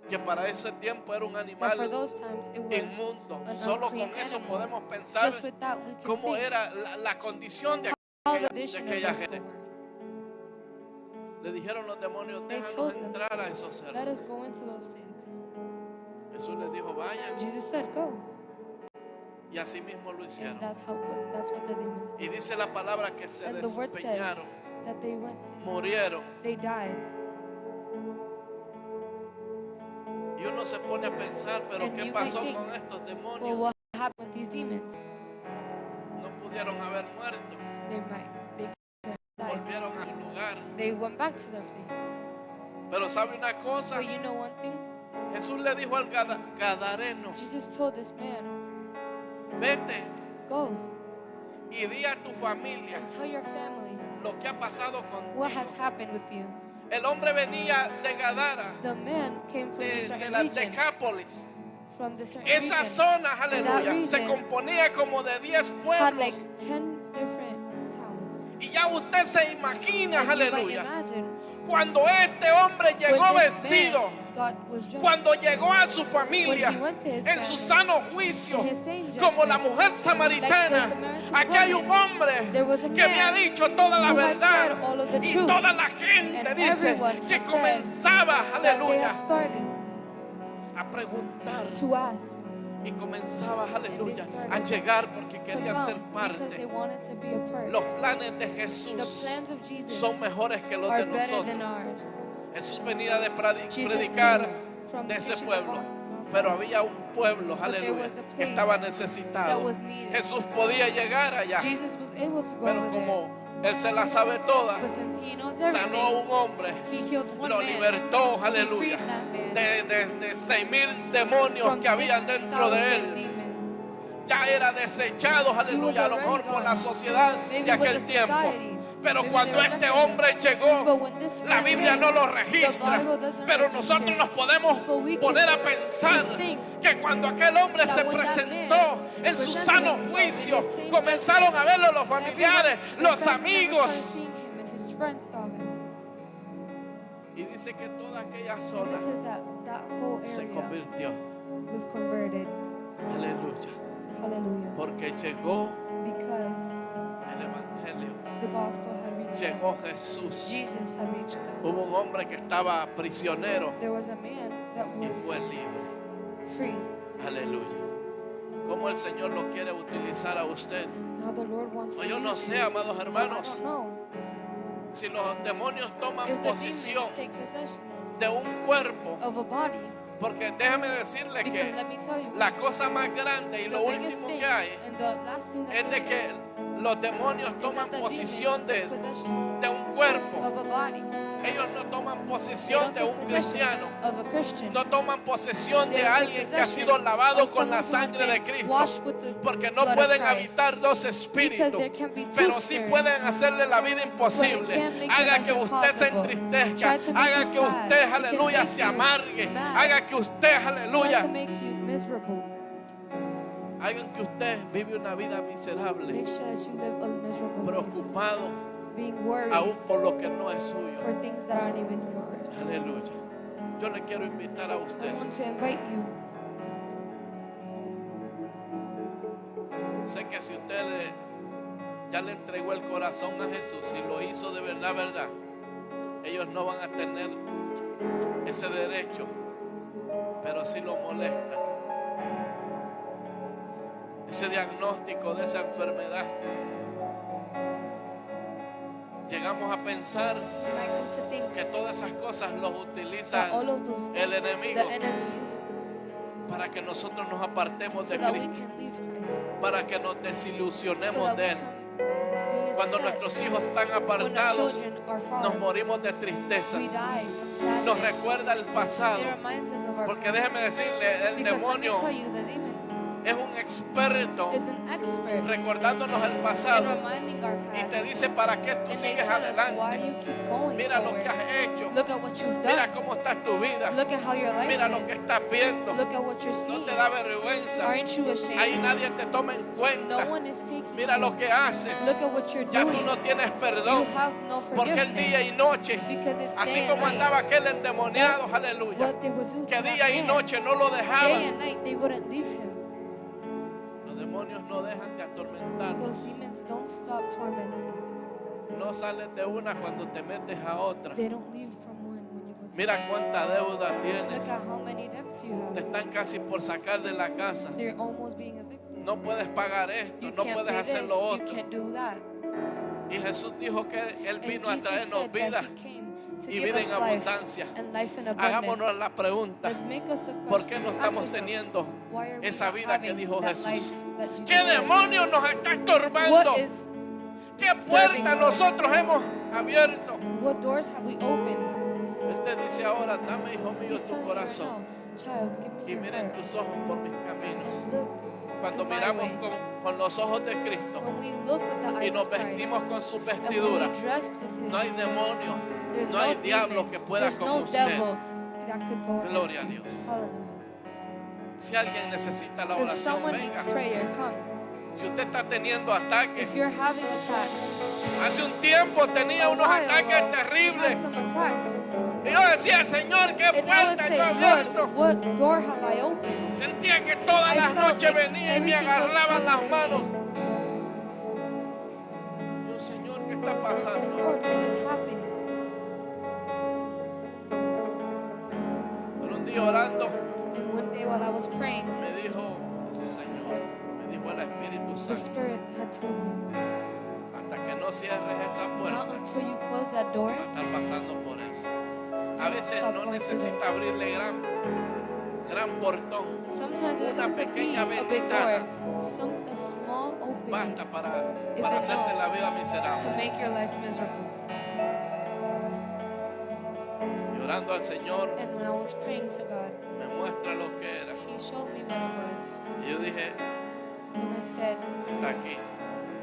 que para ese tiempo era un that for animal those times it was inmundo. an Solo con unclean eso animal. podemos pensar Just with that we can cómo think era la condición de how the aquella, de condition of aquella those gente. people were. Le dijeron los demonios, They déjanos told them, entrar a esos Let cerdos. us go into those pigs. Jesús les dijo, vayan, Jesus said, go. y así mismo lo And hicieron. that's what the demons Y did. dice la palabra que se And the word says despeñaron, that they went, murieron. they died. Y uno se pone a pensar, pero And ¿qué you pasó might think, con estos Well, demonios? what happened with these demons? No pudieron haber muerto, They could have died. volvieron al lugar. They went back to their place. Pero ¿sabe una cosa? But you know one thing? Jesús le dijo al gadareno, Jesus told this man, vete go y di a tu familia and tell your family lo que ha pasado what has contigo. happened with you. El hombre venía de Gadara, The man came from a de certain la region. Decápolis. From the certain Esa region. zona, aleluya, se region componía como de 10 Had pueblos. like 10 different towns. Y ya usted se imagina, And you might aleluya, imagine cuando este hombre llegó when this vestido, man was dressed, cuando llegó a su familia, when he went to his en su family, sano juicio, in his sane como la judgment, mujer samaritana. Samaritan Aquí hay un woman, hombre there was a que me ha man dicho toda la who had verdad, said all of the y truth, toda la gente and dice everyone que had said comenzaba, that they aleluya, had started a preguntar to ask. y comenzaba, aleluya, started a llegar porque querían come ser because they parte. wanted to be a part. Los planes de The Jesús plans of Jesus son mejores que los are de better nosotros. than ours. Jesús venía de Jesus predicar came from de ese preaching the pueblo, gospel, pero había un pueblo, but there aleluya, was a que place estaba that necesitado. was needed. Jesús podía llegar allá, Jesus was able to go pero over there, como Él se la sabe toda, but since he knows sanó a everything, un hombre, he healed one lo man. libertó, He aleluya, freed that man de 6,000 demonios from que habían dentro de 6,000 él. demons. Ya era desechado, aleluya, a lo mejor por la sociedad Maybe de with aquel the tiempo. society. Pero Maybe cuando they este rejected hombre him. llegó, But when this la man Biblia came, no lo the registra, Bible doesn't pero register nosotros it. nos podemos But we can poner a pensar just think que cuando aquel hombre that se when that presentó man en su presented sano himself in juicio, his same comenzaron a verlo los everyone, familiares, the los family members amigos. started seeing him and his friends saw him. Y dice que toda aquella And zona it says that that whole se area convirtió. was converted. Aleluya. Hallelujah. Porque llegó Because el evangelio. the gospel had reached them. Llegó Jesús. Jesus had reached them. Hubo un hombre que estaba prisionero There was a man that y fue was libre. free. Aleluya. ¿Cómo el Señor lo quiere utilizar a usted? Now the Lord wants O to yo no use sé, you. amados Well, I hermanos, don't know si los demonios toman if the posesión demons take possession de un cuerpo, of a body. porque déjame decirle Because que let me tell you, la cosa más grande y the lo biggest último thing que hay and the last thing that es de there que is los demonios is toman that the posesión demons take possession de un cuerpo. of a body. Ellos no toman They posesión don't de take un possession cristiano. of a Christian. No toman posesión They de don't take alguien que ha possession sido lavado of con la someone who has sangre de been Cristo. washed with the Porque no blood of pueden Christ. habitar dos Because espíritus, there can be two pero sí spirits. pueden hacerle la vida But it imposible. can make Haga your que life usted se impossible. entristezca. Try to make Haga you que sad. usted, It can aleluya, make se you amargue. mad. Haga que usted, Try to aleluya, make you miserable. hagan que usted vive una vida miserable, Make sure that you live a miserable life, preocupado being worried aún por lo que no es suyo. for things that aren't even yours. Aleluya. Yo le quiero invitar a I usted. want to invite you. Sé que si usted ya le entregó el corazón a Jesús y lo hizo de verdad, verdad, ellos no van a tener ese derecho, pero sí lo molesta. Ese diagnóstico de esa enfermedad. Llegamos a pensar And I come to think que todas esas cosas los that utiliza all of those el things, enemigo the enemy uses them para que nosotros nos apartemos so de that we Cristo, can leave Christ, para que nos so desilusionemos that de we Él. can be Cuando upset. nuestros hijos están When our apartados, children are far, nos morimos de tristeza. we die from Nos sadness. recuerda el pasado. It reminds us of our Porque past. déjeme decirle, el Because let me demonio tell you, the demon es un experto is an expert recordándonos el in pasado reminding our y past. te dice para qué tú And they sigues tell us, why do adelante. you keep going Mira lo forward? que has hecho. Look at what you've Mira done. cómo está tu vida. Look at how your life Mira lo que is. estás viendo. Look at what you're No seeing. te da vergüenza. Aren't you ashamed? Ahí nadie te toma en No cuenta. one is taking Mira you. lo que haces. Look at what you're Ya doing. tú no tienes You perdón. have no Porque el día y noche, because it's así day como and night. andaba aquel endemoniado, That's aleluya, what they would do que to día that y man. noche no lo Day dejaban. and night they wouldn't leave him. Los demonios no dejan de atormentarnos. Those demons don't stop tormenting. No sales de una cuando te metes a otra. They don't leave from one when you go to Mira another. cuánta deuda Look tienes. at how many debts you Te have. están casi por sacar de la casa. They're almost being evicted. No puedes pagar esto, You no can't puedes pay hacer this, lo you otro. can't do that. Y Jesús dijo que Él And vino a Jesus traernos said vida that he came to y give vida us en life abundancia. and life in Hagámonos abundance. la pregunta: Let's make us the ¿por qué question. no Let's ask estamos ourselves, teniendo why are we esa not vida que having dijo that Jesús? life that Jesus ¿Qué said? demonios nos está estorbando? What is ¿Qué puerta nosotros hemos abierto? What doors have we opened? Él te dice ahora: dame, hijo mío, He's tu telling you right corazón now, child, give me y your miren heart tus ojos por mis caminos. and look Cuando through my miramos ways. con los ojos de Cristo When we look with the y eyes nos of Christ, vestimos con su and when vestidura, we dressed with His, no hay demonio, there's no hay no diablo demon, que pueda there's con no usted. devil that could go Gloria a against you. Dios. Hallelujah. Si alguien necesita la If oración, someone venga. needs prayer, come. Si usted está teniendo ataques, If you're having attacks, hace un tiempo tenía a unos while ataques ago, you had terribles. some attacks. Y yo decía: Señor, ¿qué And I would puerta say, yo he abierto? Lord, what door have I opened? Sentía que todas I las felt noches like venía y me everything was agarraban las coming to manos. me. Yo, Señor, ¿qué está I said, pasando? Lord, what is happening? Pero un día orando And one day while I was praying, me dijo: I Señor, said, me dijo el Espíritu The Santo. Spirit had told me, Hasta que no cierres esa not puerta, until you close that door, va a estar pasando por eso. A you veces stop no going through necesita this. abrirle gran portón. Sometimes it Una doesn't have to be pequeña a big ventana door. A small opening basta para is hacerte la vida enough to miserable. make your life miserable. Y orando al Señor, And when I was praying to God, me muestra lo que era. He showed me what it was. Y yo dije, And I said, hasta aquí.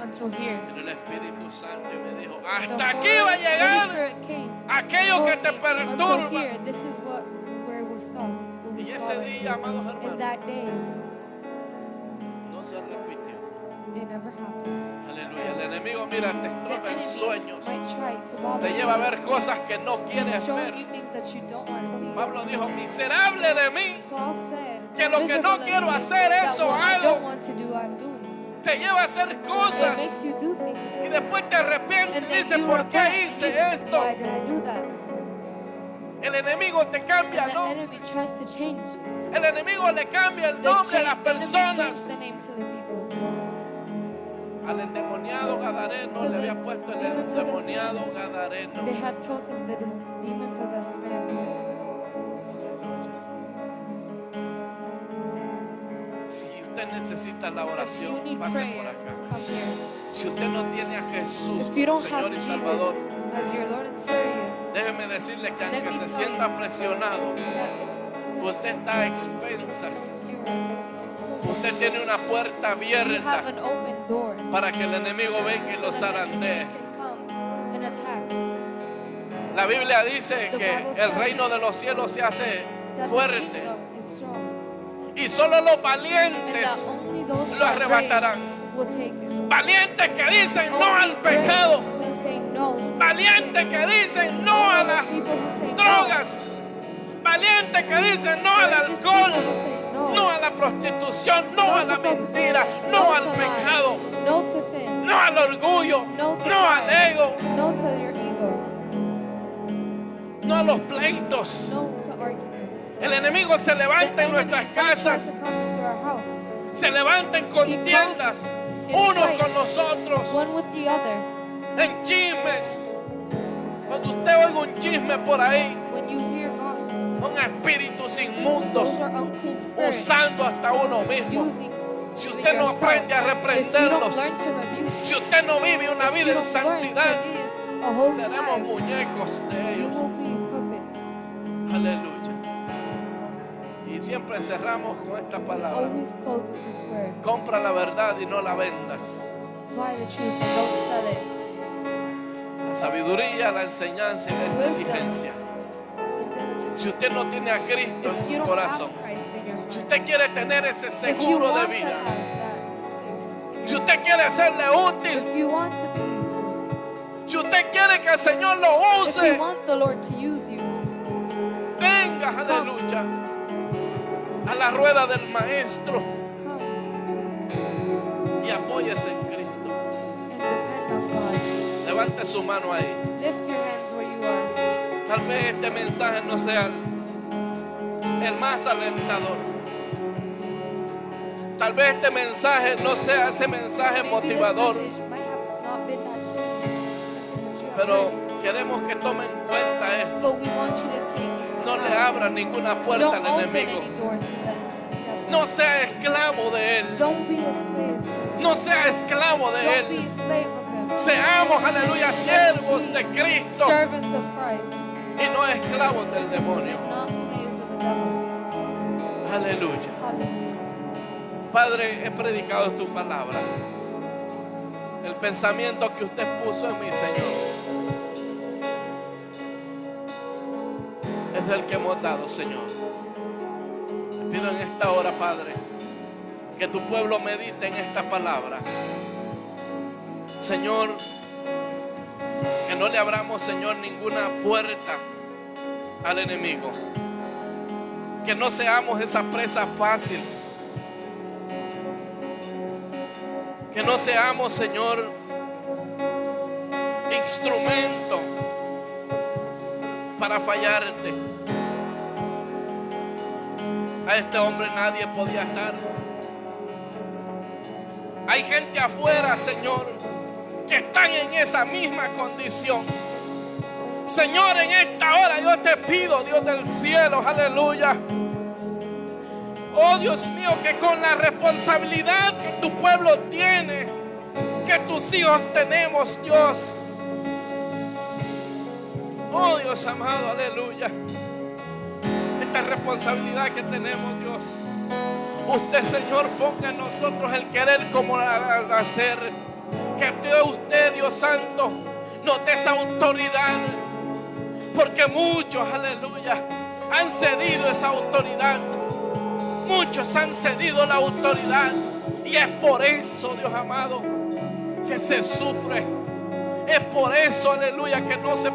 until here. Vino el Espíritu Santo y me dijo, The hasta aquí va a Holy llegar Spirit came. aquello que Told te me, until perturba. here, this is where it will stop. What was Y ese bothering día, me. amados And hermanos, that day, no se repitió. it never happened. Aleluya. El enemigo, mira, te The estorba en enemy sueños. might try to bother Te lleva a you. ver cosas que no He's quieres showing ver. you things that you don't want to see. Pablo dijo, miserable de mí. Paul said, Que lo que no "Miserable quiero of me, hacer, that eso what I hago." don't want to do, I'm doing. Te lleva a hacer It cosas. makes you do Y things. después te arrepientes And y then dices, you ¿por repent qué and you hice say, esto? why did I do that? El enemigo te cambia, And the ¿no? enemy tries to change. El enemigo le cambia el The nombre a las enemy changed personas. the name to the people. Al endemoniado Gadareno To le the había puesto el demon-possessed endemoniado man. Gadareno. They had told him the demon-possessed man. Aleluya. Si usted necesita la If you oración, need pase por prayer, acá. come here. Si usted no tiene a Jesús If you como don't Señor have y Salvador, Jesus as your Lord and Savior, déjeme decirle que Let aunque me se tell sienta you presionado, that if usted está a expensas. you're exposed, Usted tiene una puerta you have abierta an open door para que el enemigo venga y so lo that the enemy zarandee. can come and attack. La Biblia dice The que Bible el says reino de los cielos se hace That the fuerte kingdom is strong, y solo los and that valientes only those lo that arrebatarán. brave will take it. Valientes que dicen no Only al brave pecado, can say no to valientes sin. que dicen no a Only las people who say drogas, valientes que dicen no no. al Courageous alcohol, people who say no. no a la prostitución, no No a la to mentira, prostitution, no no al to pecado, lies, no to sin, no al orgullo, no to no al pride, ego, no to your ego, no a los pleitos. no to arguments. El enemigo se The levanta en enemy nuestras might try casas, to come into our house, se levanta en contiendas, in unos fights, con los otros, one with the other. en chismes. Cuando usted oiga un chisme por ahí, When you hear gossip, son espíritus inmundos those are unclean spirits usando hasta uno mismo. using Si even usted no yourself. aprende a If you reprenderlos, don't learn to rebuke, si usted no vive una if vida you en don't learn santidad, to live a holy seremos life, muñecos de you ellos. will be puppets. Aleluya. Y siempre cerramos con esta We palabra. always close with this word. Compra la verdad y no la vendas. Buy the truth and don't sell it. La sabiduría, la enseñanza y la Wisdom. inteligencia. The diligence. Si usted no tiene a Cristo If en you su don't corazón, have Christ in your si heart, usted quiere tener ese if you seguro de want to vida, have that safe, si usted quiere serle útil, if you want to be useful, si usted quiere que el Señor lo if you use, want the Lord to use you, venga, aleluya, a la rueda del Maestro come y apóyese en Cristo. and depend on God. Levante su mano ahí. Lift your hands where you are. Tal vez este mensaje no sea el más alentador. Tal vez este mensaje no sea ese mensaje Maybe motivador, this message might have not been that same message that you have pero heard, queremos que tomen en cuenta esto. but we want you to take it. No le abra ninguna puerta Don't al open enemigo. any doors to the devil. No sea esclavo de él. Don't be a slave to him. No sea esclavo de Don't be él. a slave of him. Seamos, aleluya, siervos de Cristo Servants of Christ y no esclavos del demonio. and not slaves of the devil. Aleluya. Hallelujah. Padre, he predicado tu palabra. El pensamiento que usted puso en mí, Señor, es el que hemos dado, Señor. Te pido en esta hora, Padre, que tu pueblo medite en esta palabra. Señor, que no le abramos, Señor, ninguna puerta al enemigo. Que no seamos esa presa fácil. Que no seamos, Señor, instrumento para fallarte. A este hombre nadie podía estar. Hay gente afuera, Señor, que están en esa misma condición. Señor, en esta hora yo te pido, Dios del cielo, aleluya. Oh Dios mío, que con la responsabilidad que tu pueblo tiene, que tus hijos tenemos, Dios. Oh Dios amado, aleluya. Esta responsabilidad que tenemos, Dios. Usted, Señor, ponga en nosotros el querer como el hacer. Que usted, Dios Santo, nos dé esa autoridad. Porque muchos, aleluya, han cedido esa autoridad. Muchos han cedido la autoridad. Y es por eso, Dios amado, que se sufre. Es por eso, aleluya, que no se